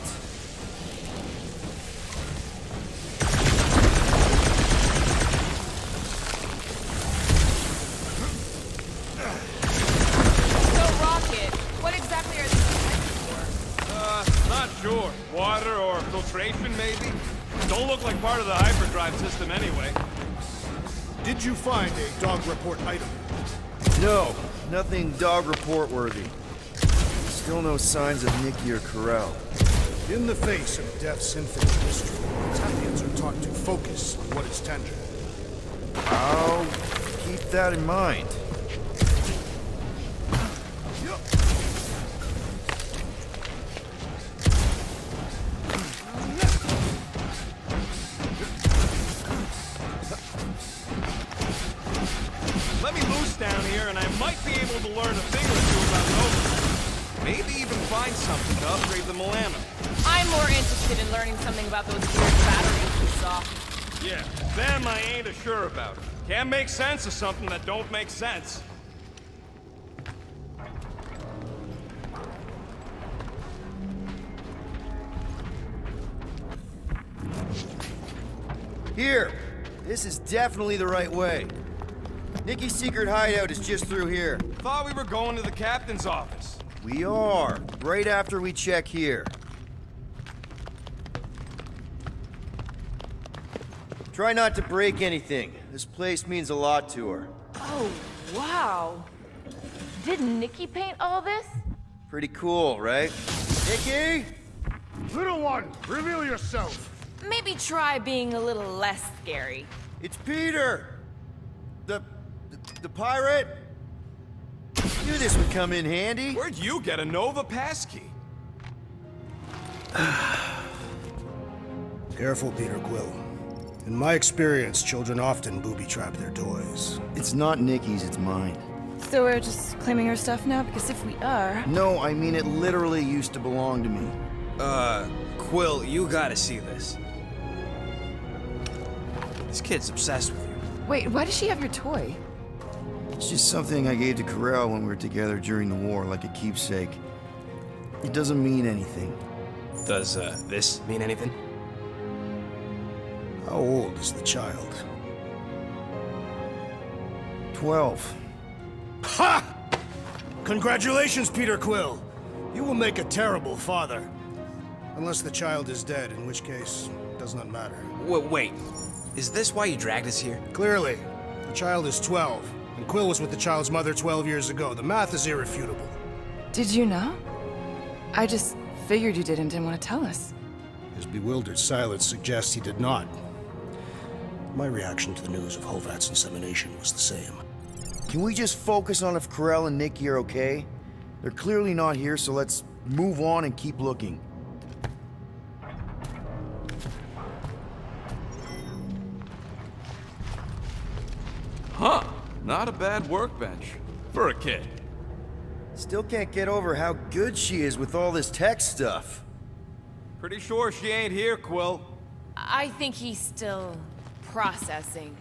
So, Rocket, what exactly are these protected for? Not sure. Water or filtration, maybe? Don't look like part of the hyperdrive system anyway. Did you find a dog report item? No, nothing dog report worthy. Still no signs of Nikki or Corell. In the face of Death's infinite mystery, Italians are taught to focus on what is tangible. I'll keep that in mind. Let me loose down here and I might be able to learn a thing or two about Nova. Maybe even find something to upgrade the Milano. I'm more interested in learning something about those weird batteries we saw. Yeah, them I ain't as sure about. Can't make sense of something that don't make sense. Here! This is definitely the right way. Nikki's secret hideout is just through here. Thought we were going to the captain's office. We are, right after we check here. Try not to break anything. This place means a lot to her. Oh, wow. Did Nikki paint all this? Pretty cool, right? Nikki? Little one, reveal yourself. Maybe try being a little less scary. It's Peter! The pirate? Knew this would come in handy. Where'd you get a Nova passkey? Careful, Peter Quill. In my experience, children often booby-trap their toys. It's not Nikki's, it's mine. So we're just claiming her stuff now? Because if we are... No, I mean it literally used to belong to me. Quill, you gotta see this. This kid's obsessed with you. Wait, why does she have your toy? It's just something I gave to Corel when we were together during the war, like a keepsake. It doesn't mean anything. Does, this mean anything? How old is the child? 12. Ha! Congratulations, Peter Quill. You will make a terrible father. Unless the child is dead, in which case, it does not matter. Wait. Is this why you dragged us here? Clearly. The child is 12, and Quill was with the child's mother 12 years ago. The math is irrefutable. Did you know? I just figured you didn't want to tell us. His bewildered silence suggests he did not. My reaction to the news of Hovat's insemination was the same. Can we just focus on if Corel and Nikki are okay? They're clearly not here, so let's move on and keep looking. Huh. Not a bad workbench. For a kid. Still can't get over how good she is with all this tech stuff. Pretty sure she ain't here, Quill. I think he's still processing.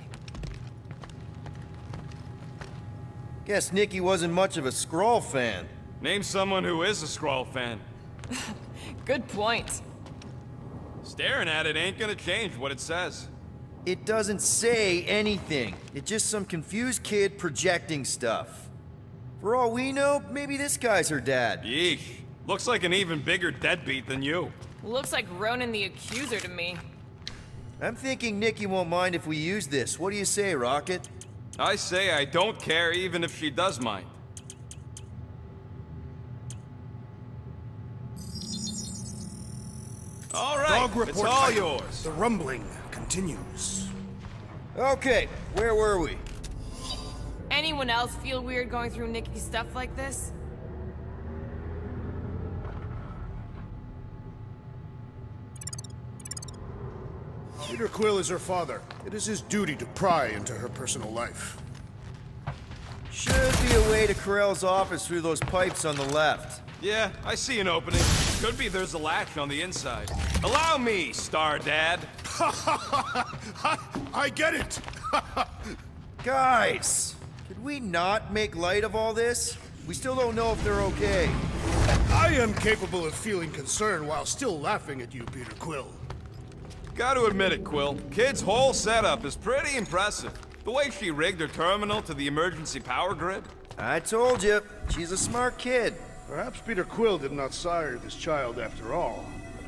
Guess Nikki wasn't much of a Skrull fan. Name someone who is a Skrull fan. Good point. Staring at it ain't gonna change what it says. It doesn't say anything. It's just some confused kid projecting stuff. For all we know, maybe this guy's her dad. Yeesh. Looks like an even bigger deadbeat than you. Looks like Ronan the Accuser to me. I'm thinking Nikki won't mind if we use this. What do you say, Rocket? I say I don't care even if she does mind. All right, Dog report it's all time. yours. The rumbling continues. Okay, where were we? Anyone else feel weird going through Nikki's stuff like this? Peter Quill is her father. It is his duty to pry into her personal life. Should be a way to Corel's office through those pipes on the left. Yeah, I see an opening. Could be there's a latch on the inside. Allow me, Star Dad. I get it! Guys, could we not make light of all this? We still don't know if they're okay. I am capable of feeling concern while still laughing at you, Peter Quill. Gotta admit it, Quill. Kid's whole setup is pretty impressive. The way she rigged her terminal to the emergency power grid. I told you, she's a smart kid. Perhaps Peter Quill did not sire this child after all.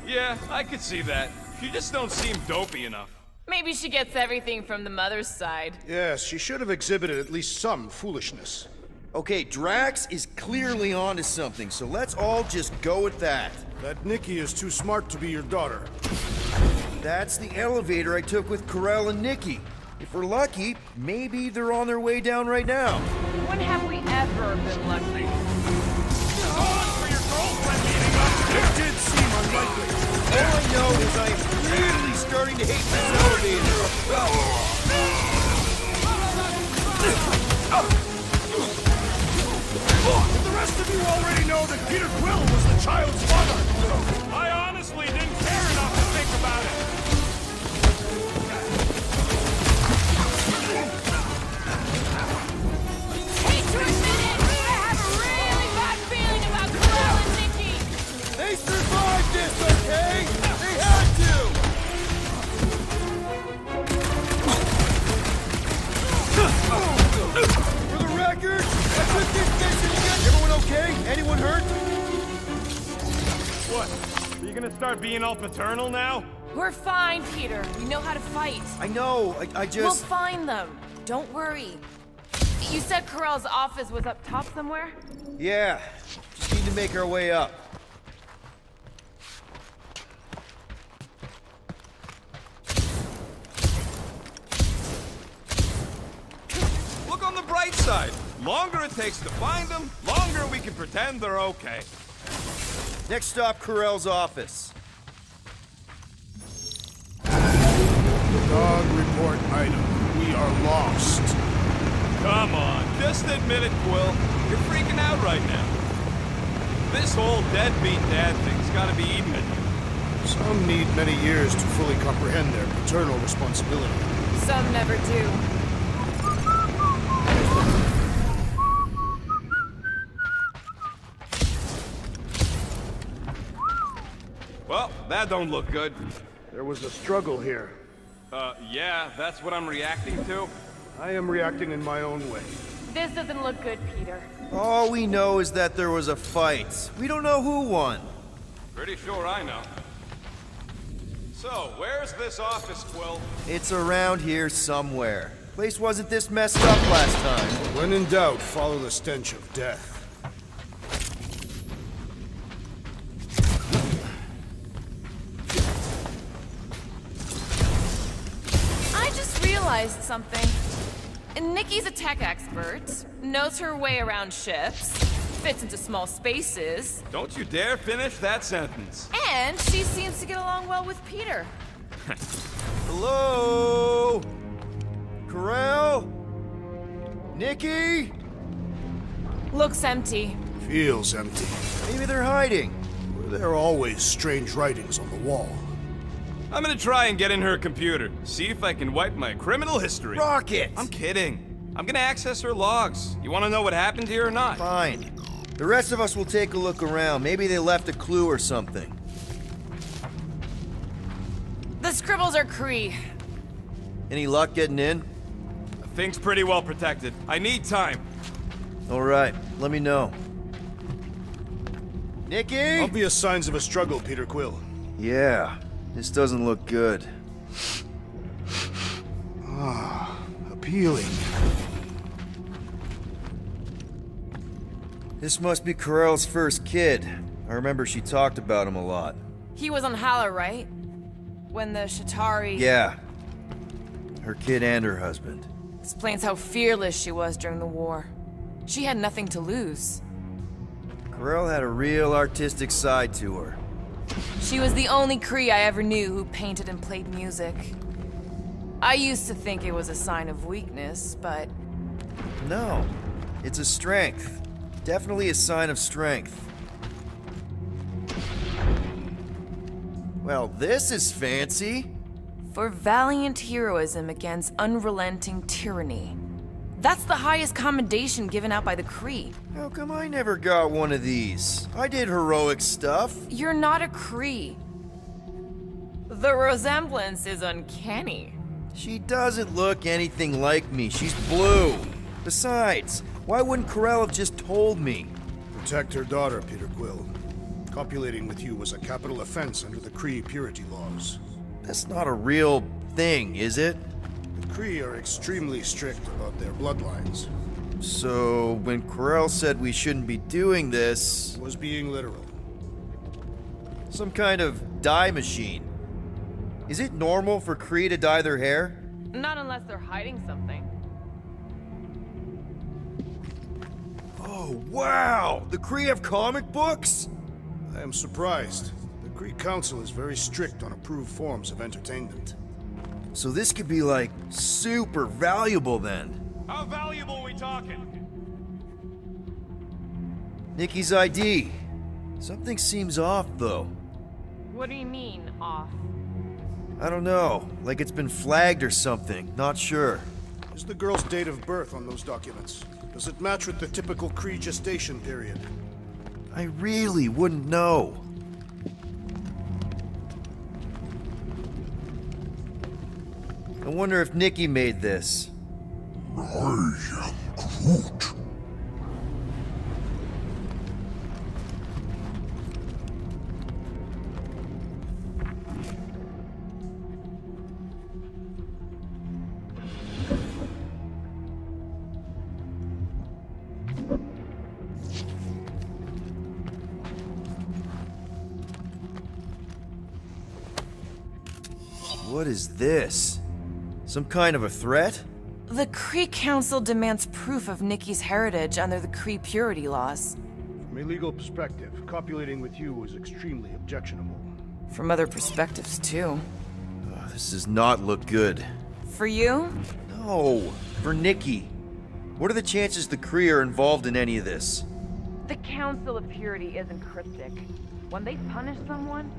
Yeah, I could see that. She just don't seem dopey enough. Maybe she gets everything from the mother's side. Yes, she should have exhibited at least some foolishness. Okay, Drax is clearly onto something, so let's all just go with that. That Nikki is too smart to be your daughter. That's the elevator I took with Corel and Nikki. If we're lucky, maybe they're on their way down right now. When have we ever been lucky? It did seem unlikely. All I know is I am really starting to hate this elevator. The rest of you already know that Peter Quill was the child's father! I honestly didn't care enough to think about it. Hey, to admit it, I have a really bad feeling about Quill and Nikki. They survived this, okay? They had to! For the record, I took this mission again. Everyone okay? Anyone hurt? What? Are you gonna start being all paternal now? We're fine, Peter. We know how to fight. I know, I We'll just... find them. Don't worry. You said Corell's office was up top somewhere? Yeah, just need to make our way up. Look on the bright side. Longer it takes to find them, longer we can pretend they're okay. Next stop, Corell's office. Dog report item. We are lost. Come on, just admit it, Quill. You're freaking out right now. This whole deadbeat dad thing's gotta be eating at you. Some need many years to fully comprehend their paternal responsibility. Some never do. Well, that don't look good. There was a struggle here. Yeah, that's what I'm reacting to. I am reacting in my own way. This doesn't look good, Peter. All we know is that there was a fight. We don't know who won. Pretty sure I know. So, where's this office, Quill? It's around here somewhere. Place wasn't this messed up last time. When in doubt, follow the stench of death. I just realized something. Nikki's a tech expert, knows her way around ships, fits into small spaces, Don't you dare finish that sentence. and she seems to get along well with Peter. Hello? Corell? Nikki? Looks empty. Feels empty. Maybe they're hiding. There are always strange writings on the wall. I'm gonna try and get in her computer, see if I can wipe my criminal history. Rocket! I'm kidding. I'm gonna access her logs. You wanna know what happened here or not? Fine. The rest of us will take a look around. Maybe they left a clue or something. The scribbles are Kree. Any luck getting in? The thing's pretty well protected. I need time. All right, let me know. Nikki? Obvious signs of a struggle, Peter Quill. Yeah, this doesn't look good. Ah, appealing. This must be Corell's first kid. I remember she talked about him a lot. He was on Hala, right? When the Shatari... Yeah. Her kid and her husband. Explains how fearless she was during the war. She had nothing to lose. Corell had a real artistic side to her. She was the only Kree I ever knew who painted and played music. I used to think it was a sign of weakness, but... No, it's a strength. Definitely a sign of strength. Well, this is fancy. For valiant heroism against unrelenting tyranny. That's the highest commendation given out by the Kree. How come I never got one of these? I did heroic stuff. You're not a Kree. The resemblance is uncanny. She doesn't look anything like me. She's blue. Besides, why wouldn't Corell have just told me? Protect her daughter, Peter Quill. Copulating with you was a capital offense under the Kree purity laws. That's not a real thing, is it? The Kree are extremely strict about their bloodlines. So, when Corell said we shouldn't be doing this... Was being literal. Some kind of dye machine. Is it normal for Kree to dye their hair? Not unless they're hiding something. Oh, wow! The Kree have comic books? I am surprised. The Kree Council is very strict on approved forms of entertainment. So this could be, like, super valuable then. How valuable are we talking? Nikki's ID. Something seems off, though. What do you mean, off? I don't know. Like it's been flagged or something. Not sure. Is the girl's date of birth on those documents? Does it match with the typical Kree gestation period? I really wouldn't know. I wonder if Nikki made this. I am Groot. What is this? Some kind of a threat? The Kree Council demands proof of Nikki's heritage under the Kree purity laws. From a legal perspective, copulating with you was extremely objectionable. From other perspectives, too. This does not look good. For you? No, for Nikki. What are the chances the Kree are involved in any of this? The Council of Purity isn't cryptic. When they punish someone,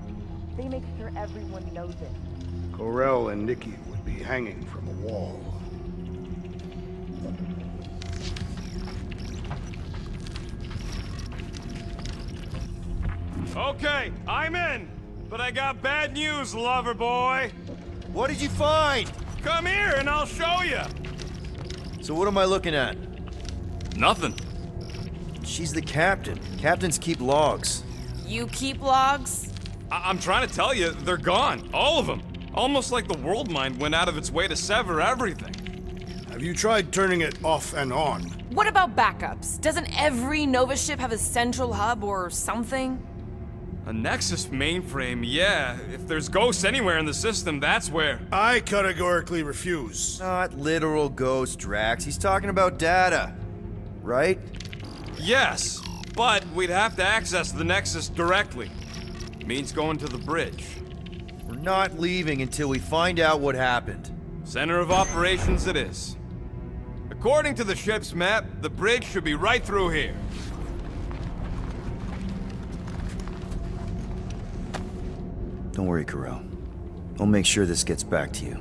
they make sure everyone knows it. Corell and Nikki would be hanging from a wall. Okay, I'm in. But I got bad news, lover boy. What did you find? Come here and I'll show you. So what am I looking at? Nothing. She's the captain. Captains keep logs. You keep logs? I'm trying to tell you, they're gone. All of them. Almost like the world mind went out of its way to sever everything. Have you tried turning it off and on? What about backups? Doesn't every Nova ship have a central hub or something? A Nexus mainframe, yeah. If there's ghosts anywhere in the system, that's where. I categorically refuse. Not literal ghost, Drax. He's talking about data. Right? Yes, but we'd have to access the Nexus directly. Means going to the bridge. We're not leaving until we find out what happened. Center of operations it is. According to the ship's map, the bridge should be right through here. Don't worry, Corell. I'll make sure this gets back to you.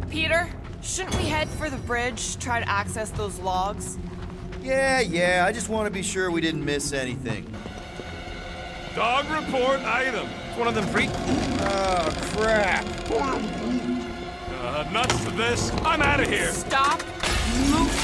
Peter, shouldn't we head for the bridge, try to access those logs? Yeah, I just want to be sure we didn't miss anything. Dog report item. It's one of them freak. Oh, crap. Nuts to this. I'm out of here. Stop moving.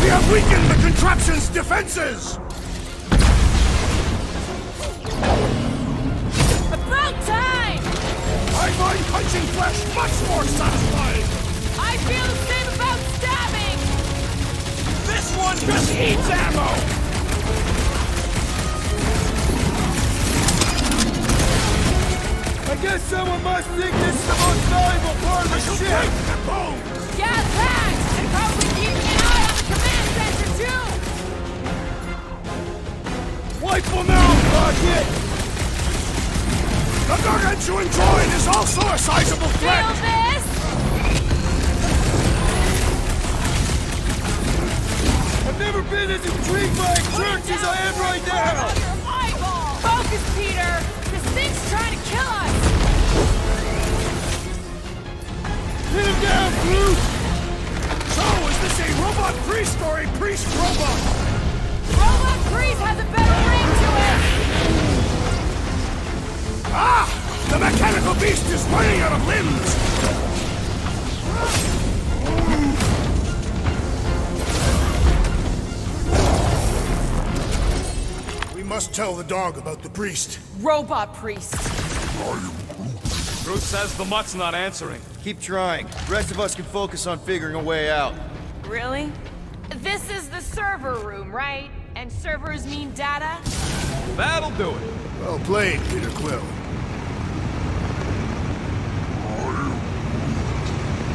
We have weakened the contraption's defenses! About time! I find punching flesh much more satisfying! I feel the same about stabbing! This one just eats ammo! I guess someone must think this is the most valuable part of the ship! Yeah, thanks! And probably keeping an eye on the command center, too! Wipe them out, Rocket! The gargantuan droid is also a sizable threat! Feel this? I've never been as intrigued by a church as I am right now! Focus, Peter! This thing's trying to kill us! Hit him down, Groot! So, is this a robot priest or a priest robot? Robot priest has a better ring to it! Ah! The mechanical beast is running out of limbs! must tell the dog about the priest. Robot priest. Groot says the mutt's not answering. Keep trying. The rest of us can focus on figuring a way out. Really? This is the server room, right? And servers mean data? That'll do it. Well played, Peter Quill.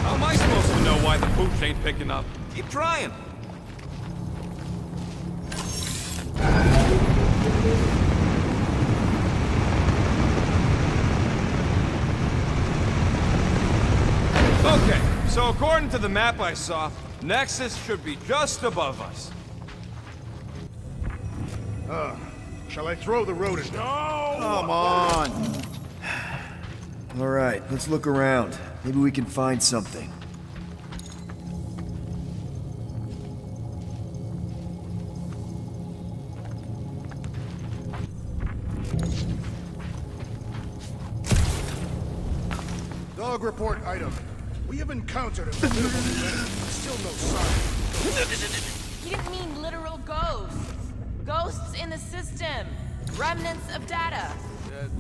How am I supposed to know why the pooch ain't picking up? Keep trying. Okay, so according to the map I saw, Nexus should be just above us. Shall I throw the rodent? No! Come on! Alright, let's look around. Maybe we can find something. Dog report item. We have encountered a formidable enemy. Still no sign. He didn't mean literal ghosts. Ghosts in the system. Remnants of data.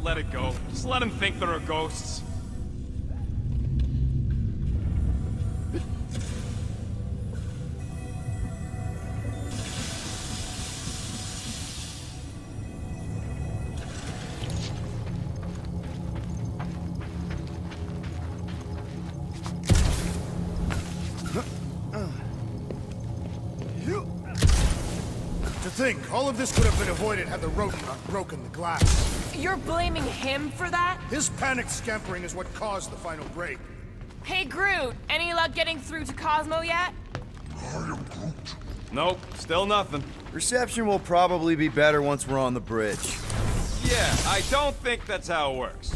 Let it go. Just let him think there are ghosts. To think, all of this could have been avoided had the rodent not broken the glass. You're blaming him for that? His panicked scampering is what caused the final break. Hey, Groot, any luck getting through to Cosmo yet? Nope, still nothing. Reception will probably be better once we're on the bridge. Yeah, I don't think that's how it works.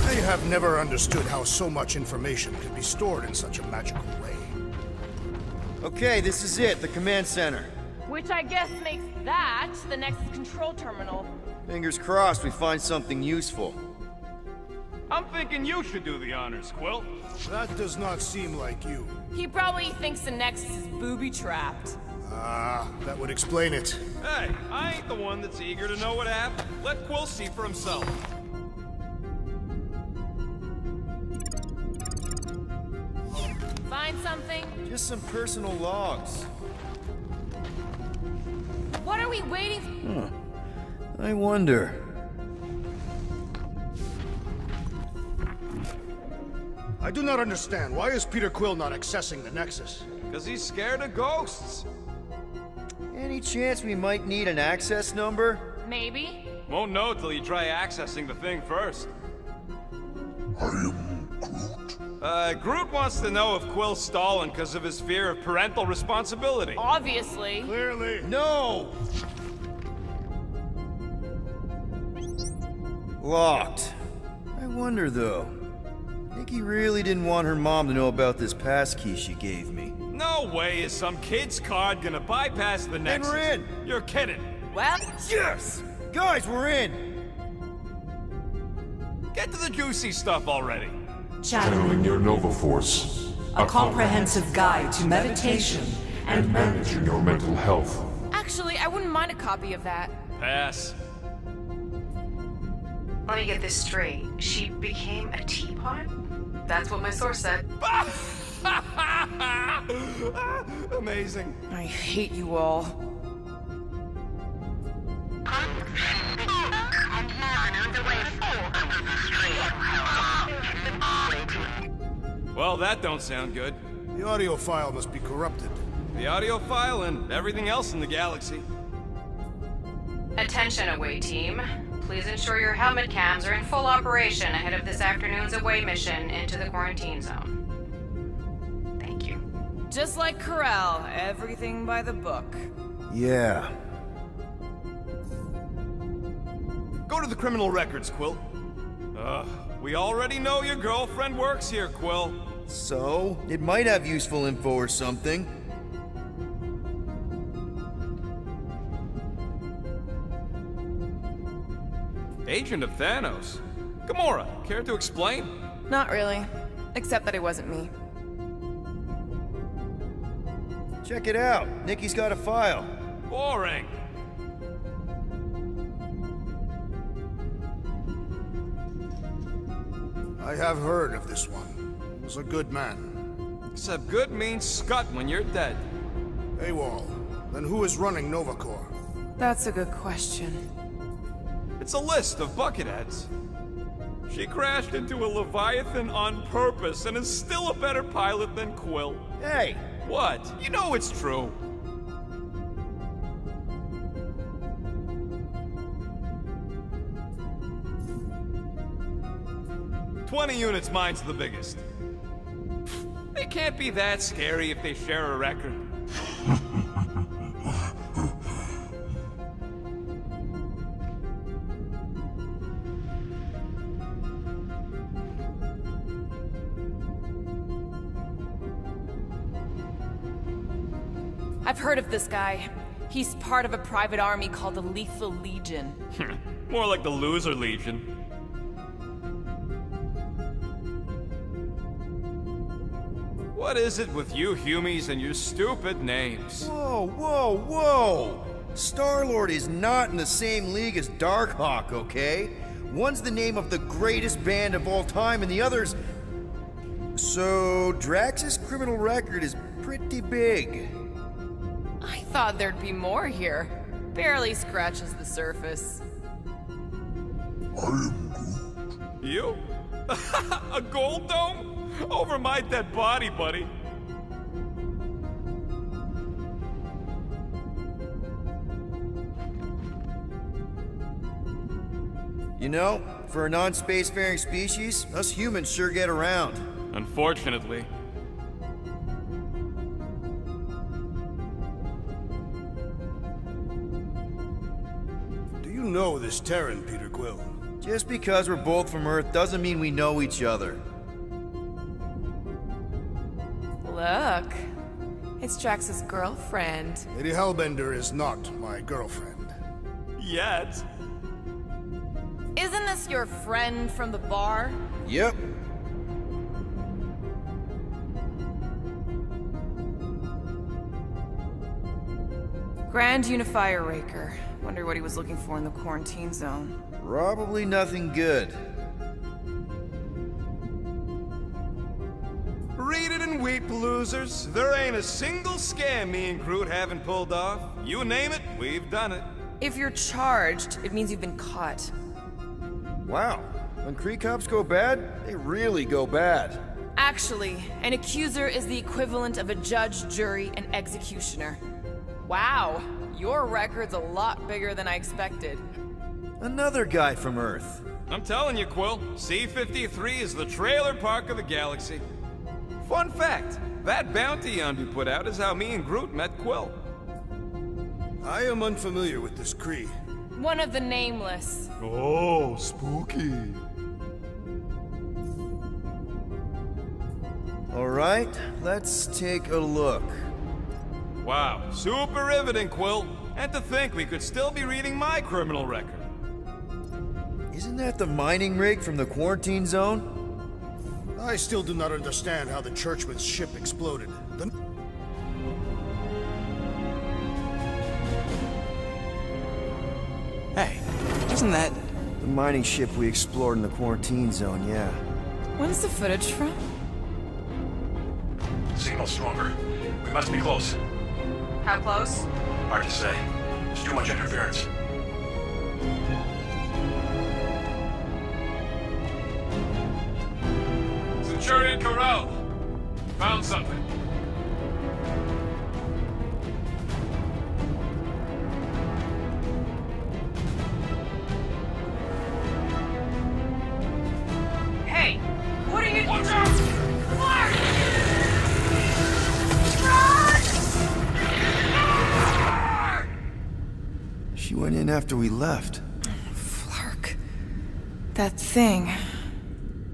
I have never understood how so much information can be stored in such a magical way. Okay, this is it, the command center. Which I guess makes that the Nexus control terminal. Fingers crossed we find something useful. I'm thinking you should do the honors, Quill. That does not seem like you. He probably thinks the Nexus is booby-trapped. Ah, that would explain it. Hey, I ain't the one that's eager to know what happened. Let Quill see for himself. Find something? Just some personal logs. What are we waiting for? I wonder. I do not understand. Why is Peter Quill not accessing the Nexus? Because he's scared of ghosts. Any chance we might need an access number? Maybe. Won't know till you try accessing the thing first. Groot wants to know if Quill's stalling because of his fear of parental responsibility. Obviously. Clearly. No! Locked. I wonder, though. Nikki really didn't want her mom to know about this passkey she gave me. No way is some kid's card gonna bypass the Nexus. And we're in! You're kidding. Well, Yes! Guys, we're in! Get to the juicy stuff already. Channeling your Nova Force. A comprehensive guide to meditation and managing your mental health. actually, I wouldn't mind a copy of that. Pass. Let me get this straight. She became a teapot? That's what my source said. Amazing. I hate you all. Well, that don't sound good. The audio file must be corrupted. The audio file and everything else in the galaxy. Attention, away team. Please ensure your helmet cams are in full operation ahead of this afternoon's away mission into the quarantine zone. Thank you. Just like Corral, everything by the book. Yeah. Go to the criminal records, Quill. We already know your girlfriend works here, Quill. So, it might have useful info or something. Agent of Thanos. Gamora, care to explain? Not really. Except that it wasn't me. Check it out. Nikki's got a file. Boring. I have heard of this one. He was a good man. Except good means scut when you're dead. AWOL. Then who is running Nova Corps? That's a good question. It's a list of bucketheads. She crashed into a Leviathan on purpose and is still a better pilot than Quill. Hey! What? You know it's true. "20 units, mine's the biggest. They can't be that scary if they share a record. I've heard of this guy. He's part of a private army called the Lethal Legion. More like the Loser Legion. What is it with you Humies and your stupid names? Whoa, whoa, whoa! Star-Lord is not in the same league as Darkhawk, okay? One's the name of the greatest band of all time, and the other's... So, Drax's criminal record is pretty big. I thought there'd be more here. Barely scratches the surface. You? A gold dome? Over my dead body, buddy. You know, for a non-spacefaring species, us humans sure get around. Unfortunately. Do you know this Terran, Peter Quill? Just because we're both from Earth doesn't mean we know each other. Look. It's Drax's girlfriend. Lady Hellbender is not my girlfriend. Yet. Isn't this your friend from the bar? Yep. Grand Unifier Raker. Wonder what he was looking for in the quarantine zone. Probably nothing good. Read it and weep, losers. There ain't a single scam me and Groot haven't pulled off. You name it, we've done it. If you're charged, it means you've been caught. Wow. When Kree cops go bad, they really go bad. Actually, an accuser is the equivalent of a judge, jury, and executioner. Wow, your record's a lot bigger than I expected. Another guy from Earth. I'm telling you, Quill, C-53 is the trailer park of the galaxy. Fun fact, that bounty on we put out is how me and Groot met Quill. I am unfamiliar with this Kree. One of the Nameless. Oh, spooky. All right, let's take a look. Wow, super riveting, Quill. And to think we could still be reading my criminal record. Isn't that the mining rig from the quarantine zone? I still do not understand how the Churchman's ship exploded. Hey, isn't that... The mining ship we explored in the quarantine zone, yeah. When's the footage from? Signal stronger. We must be close. How close? Hard to say. There's too much interference. Centurion Corral! Found something. Hey! What are you... Watch out! She went in after we left. Flark. That thing.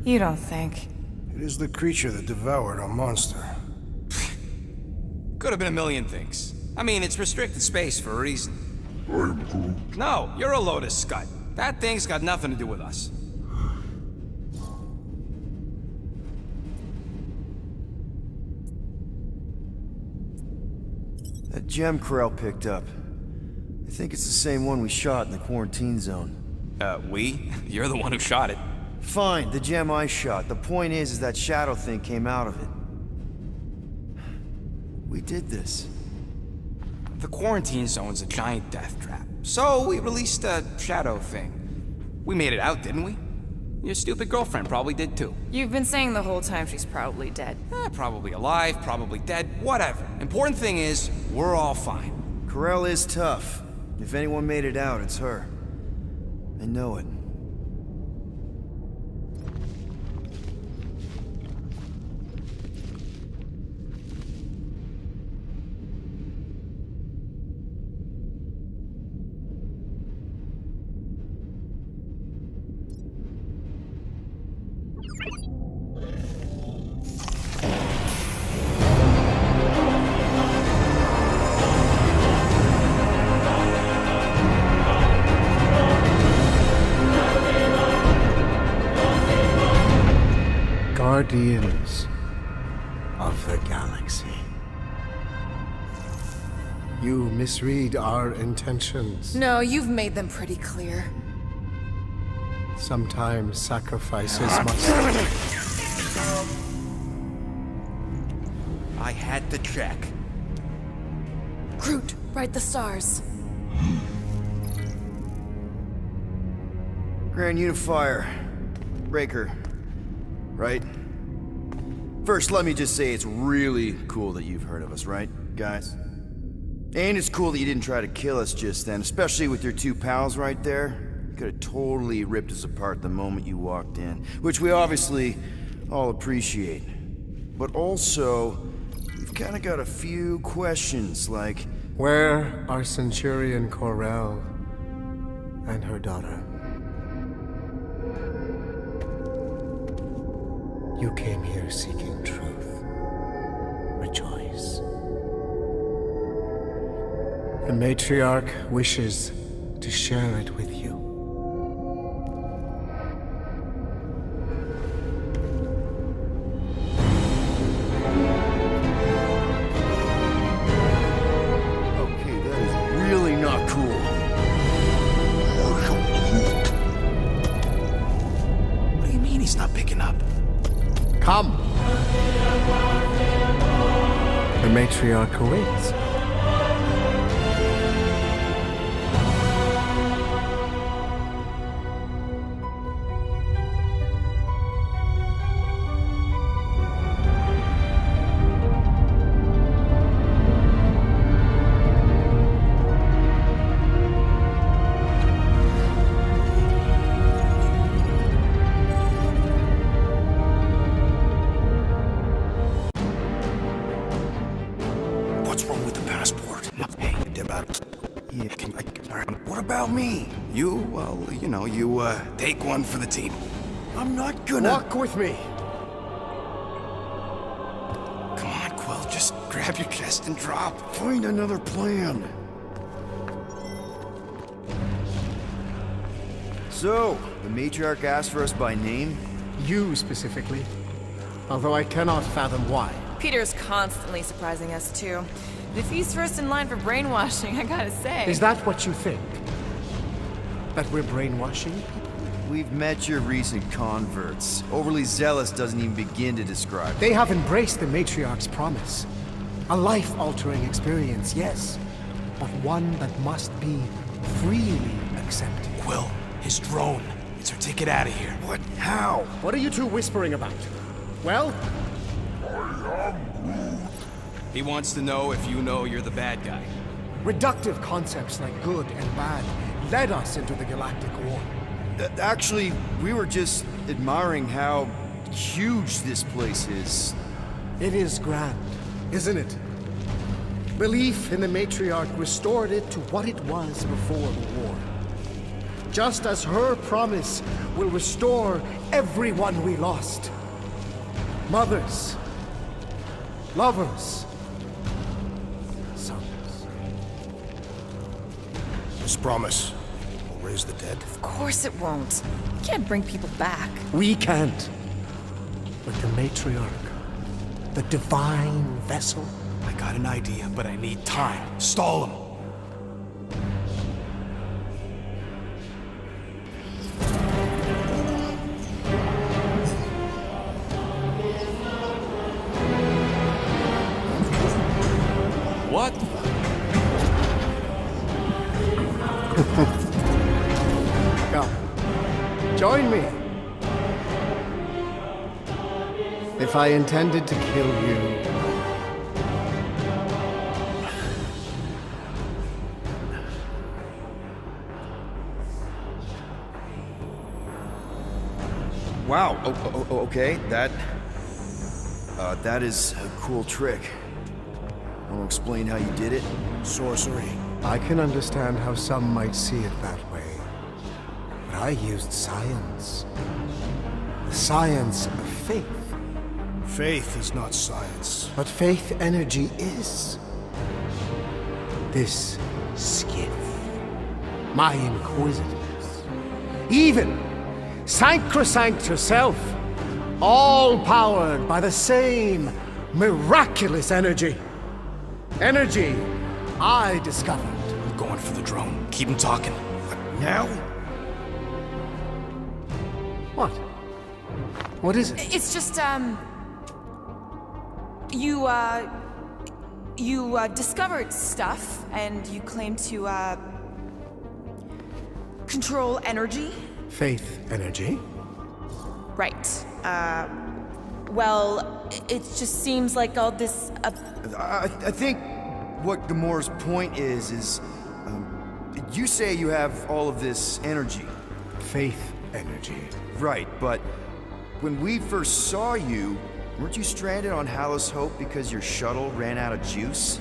You don't think. It is the creature that devoured our monster. Could have been a million things. I mean, it's restricted space for a reason. I'm Groot. No, you're a load of scut. That thing's got nothing to do with us. What are you, Groot? That thing's got nothing to do with us. What are you, Groot? No, you're a load of scut. That thing's got nothing to do with us. No, you're a load of scut. That thing's got nothing to do with us. That gem Corell picked up. I think it's the same one we shot in the quarantine zone. We? You're the one who shot it. Fine, the gem I shot. The point is that shadow thing came out of it. We did this. The quarantine zone's a giant death trap. So we released a shadow thing. We made it out, didn't we? Your stupid girlfriend probably did too. You've been saying the whole time she's probably dead. Probably alive, probably dead, whatever. Important thing is, we're all fine. Corell is tough. If anyone made it out, it's her. I know it. Guardians of the galaxy. You misread our intentions. No, you've made them pretty clear. Sometimes sacrifices must... I had to check. Groot, write the stars. Grand Unifier. Breaker. Right? First, let me just say it's really cool that you've heard of us, right, guys? And it's cool that you didn't try to kill us just then, especially with your two pals right there. You could have totally ripped us apart the moment you walked in, which we obviously all appreciate. But also, we've kind of got a few questions, like... Where are Centurion Corell and her daughter? You came here seeking truth. Rejoice. The matriarch wishes to share it with you. Okay, that is really not cool. What do you mean he's not picking up? Come! The matriarch awaits. What about me? You, well, you know, you, take one for the team. I'm not gonna... Walk with me! Come on, Quill, just grab your chest and drop. Find another plan. So, the matriarch asked for us by name? You specifically. Although I cannot fathom why. Peter's constantly surprising us, too. But if he's first in line for brainwashing, I gotta say... Is that what you think? That we're brainwashing people? We've met your recent converts. Overly zealous doesn't even begin to describe. They have embraced the matriarch's promise. A life-altering experience, yes. But one that must be freely accepted. Quill, his drone. It's our ticket out of here. What? How? What are you two whispering about? Well? He wants to know if you know you're the bad guy. Reductive concepts like good and bad led us into the galactic war. Actually, we were just admiring how huge this place is. It is grand, isn't it? Belief in the matriarch restored it to what it was before the war. Just as her promise will restore everyone we lost. Mothers, lovers, sons. This promise will raise the dead. Of course it won't. You can't bring people back. We can't. But the matriarch, the divine vessel, I got an idea, but I need time. Stall him. What? Come. Join me. If I intended to kill you... Wow, okay, that is a cool trick. Want to explain how you did it? Sorcery. I can understand how some might see it that way. But I used science. The science of faith. Faith is not science. But faith energy is. This skiff. My inquisitors. Even Sacrosanct herself. All powered by the same miraculous energy. Energy I discovered. I'm going for the drone. Keep him talking. Now? What? What is it? It's just, you discovered stuff, and you claim to, control energy? Faith energy? Right. Well, it just seems like all this, I think what Gamora's point is, you say you have all of this energy. Faith energy. Right, but when we first saw you, weren't you stranded on Hallows Hope because your shuttle ran out of juice?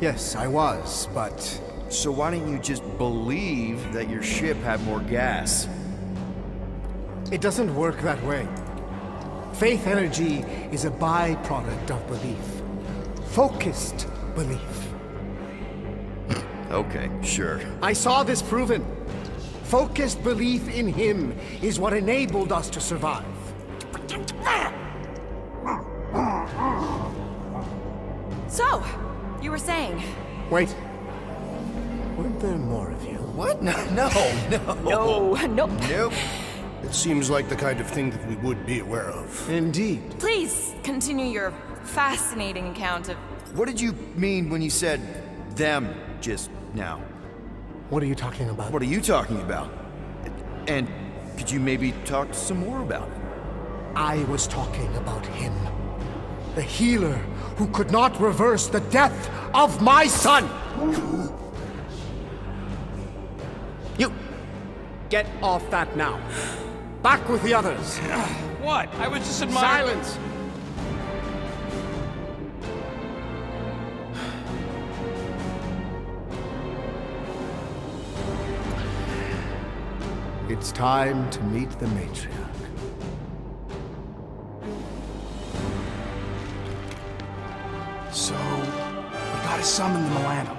Yes, I was, but... So why didn't you just believe that your ship had more gas? It doesn't work that way. Faith energy is a byproduct of belief. Focused belief. Okay, sure. I saw this proven. Focused belief in him is what enabled us to survive. So, you were saying... Wait. Weren't there more of you? What? No. Nope. It seems like the kind of thing that we would be aware of. Indeed. Please, continue your fascinating account of... What did you mean when you said them just now? What are you talking about? What are you talking about? And could you maybe talk some more about it? I was talking about him. The healer who could not reverse the death of my son! You! Get off that now. Back with the others. What? I was just admiring... Silence! It's time to meet the matriarch. So, we gotta summon the Milano.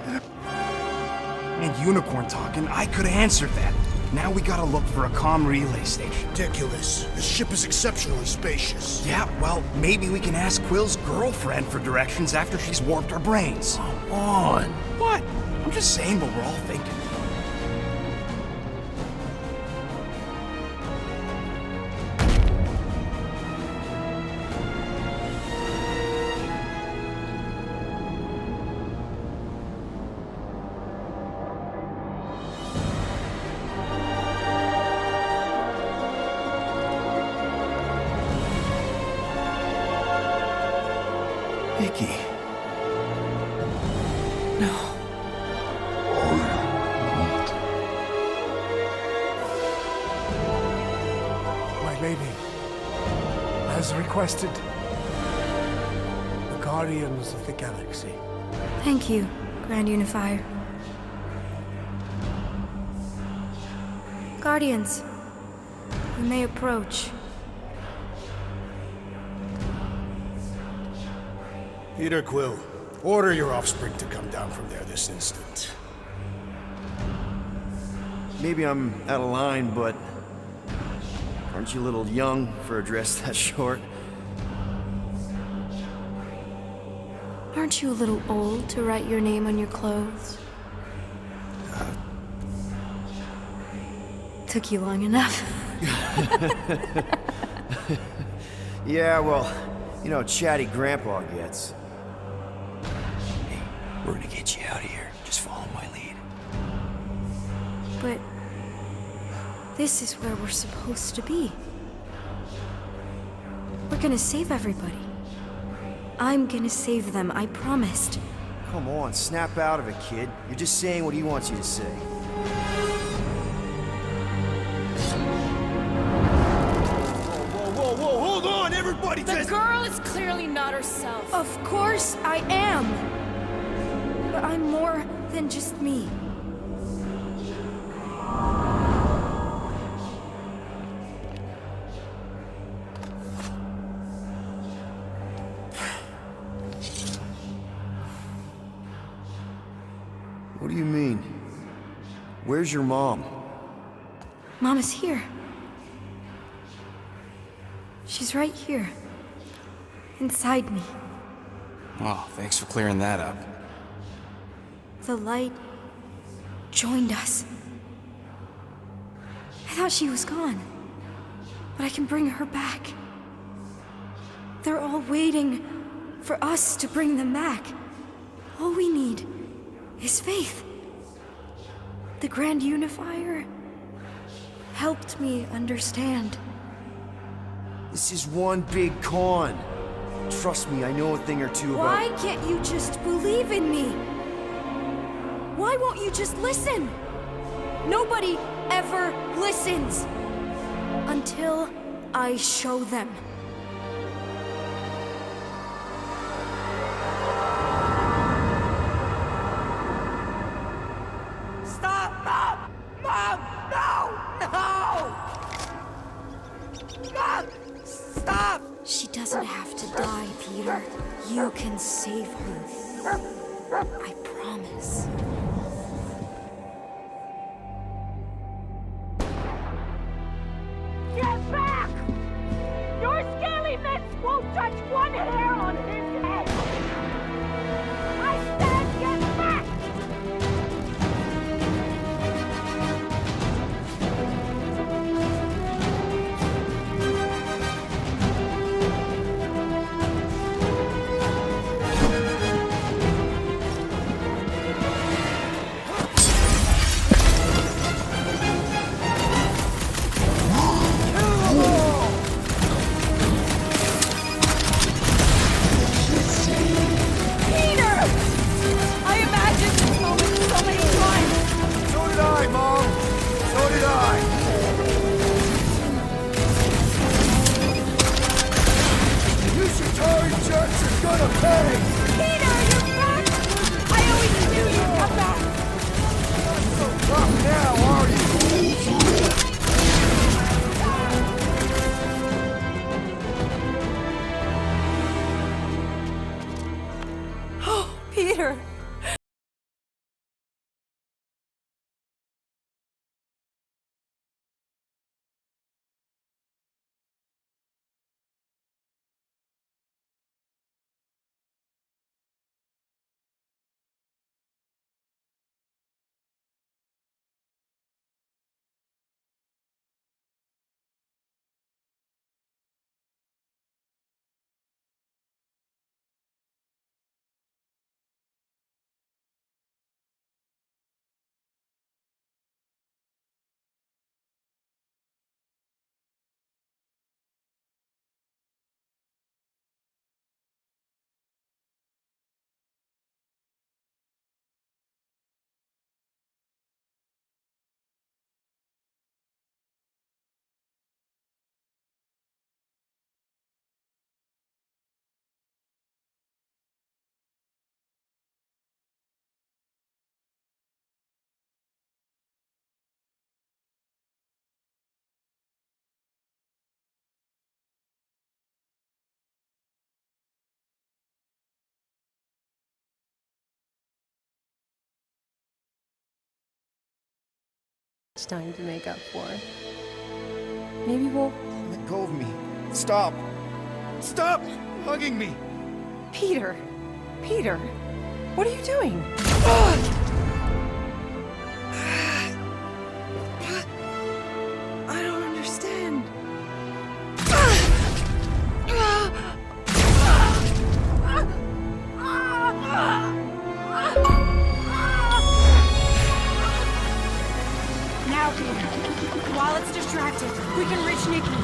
And Unicorn talking, I could've answered that. Now we gotta look for a comm relay station. Ridiculous. This ship is exceptionally spacious. Yeah, well, maybe we can ask Quill's girlfriend for directions after she's warped our brains. Come on. What? I'm just saying what we're all thinking. Nikki. No. My lady, as requested, the Guardians of the Galaxy. Thank you, Grand Unifier. Guardians, you may approach. Peter Quill, order your offspring to come down from there this instant. Maybe I'm out of line, but aren't you a little young for a dress that short? Our Aren't you a little old to write your name on your clothes? Took you long enough. Yeah, well, you know, chatty grandpa gets. Hey, we're gonna get you out of here. Just follow my lead. But this is where we're supposed to be. We're gonna save everybody. I'm gonna save them, I promised. Come on, snap out of it, kid. You're just saying what he wants you to say. Whoa, hold on, everybody The girl is clearly not herself. Of course I am. But I'm more than just me. What do you mean? Where's your mom? Mama's here. She's right here. Inside me. Oh, thanks for clearing that up. The light joined us. I thought she was gone. But I can bring her back. They're all waiting for us to bring them back. All we need is faith. The Grand Unifier helped me understand. This is one big con. Trust me, I know a thing or two about... Why can't you just believe in me? Why won't you just listen? Nobody ever listens. Until I show them. Stop! Mom! Mom! No! No! Mom! Stop! She doesn't have to die, Peter. You can save her. I promise. Get back! Your scaly mitts won't touch one hair on his head! I said get back! Peter! It's time to make up for. Maybe we'll... Let go of me. Stop. Stop hugging me. Peter, Peter, what are you doing? I don't understand. Now, Peter, while it's distracted, we can reach Nikki.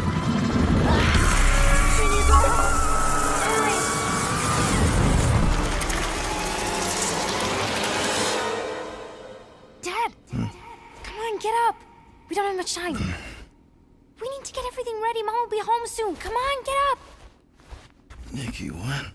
Can you go? Hurry! Dad! Come on, get up! We don't have much time. We need to get everything ready. Mom will be home soon. Come on, get up! Nikki, what?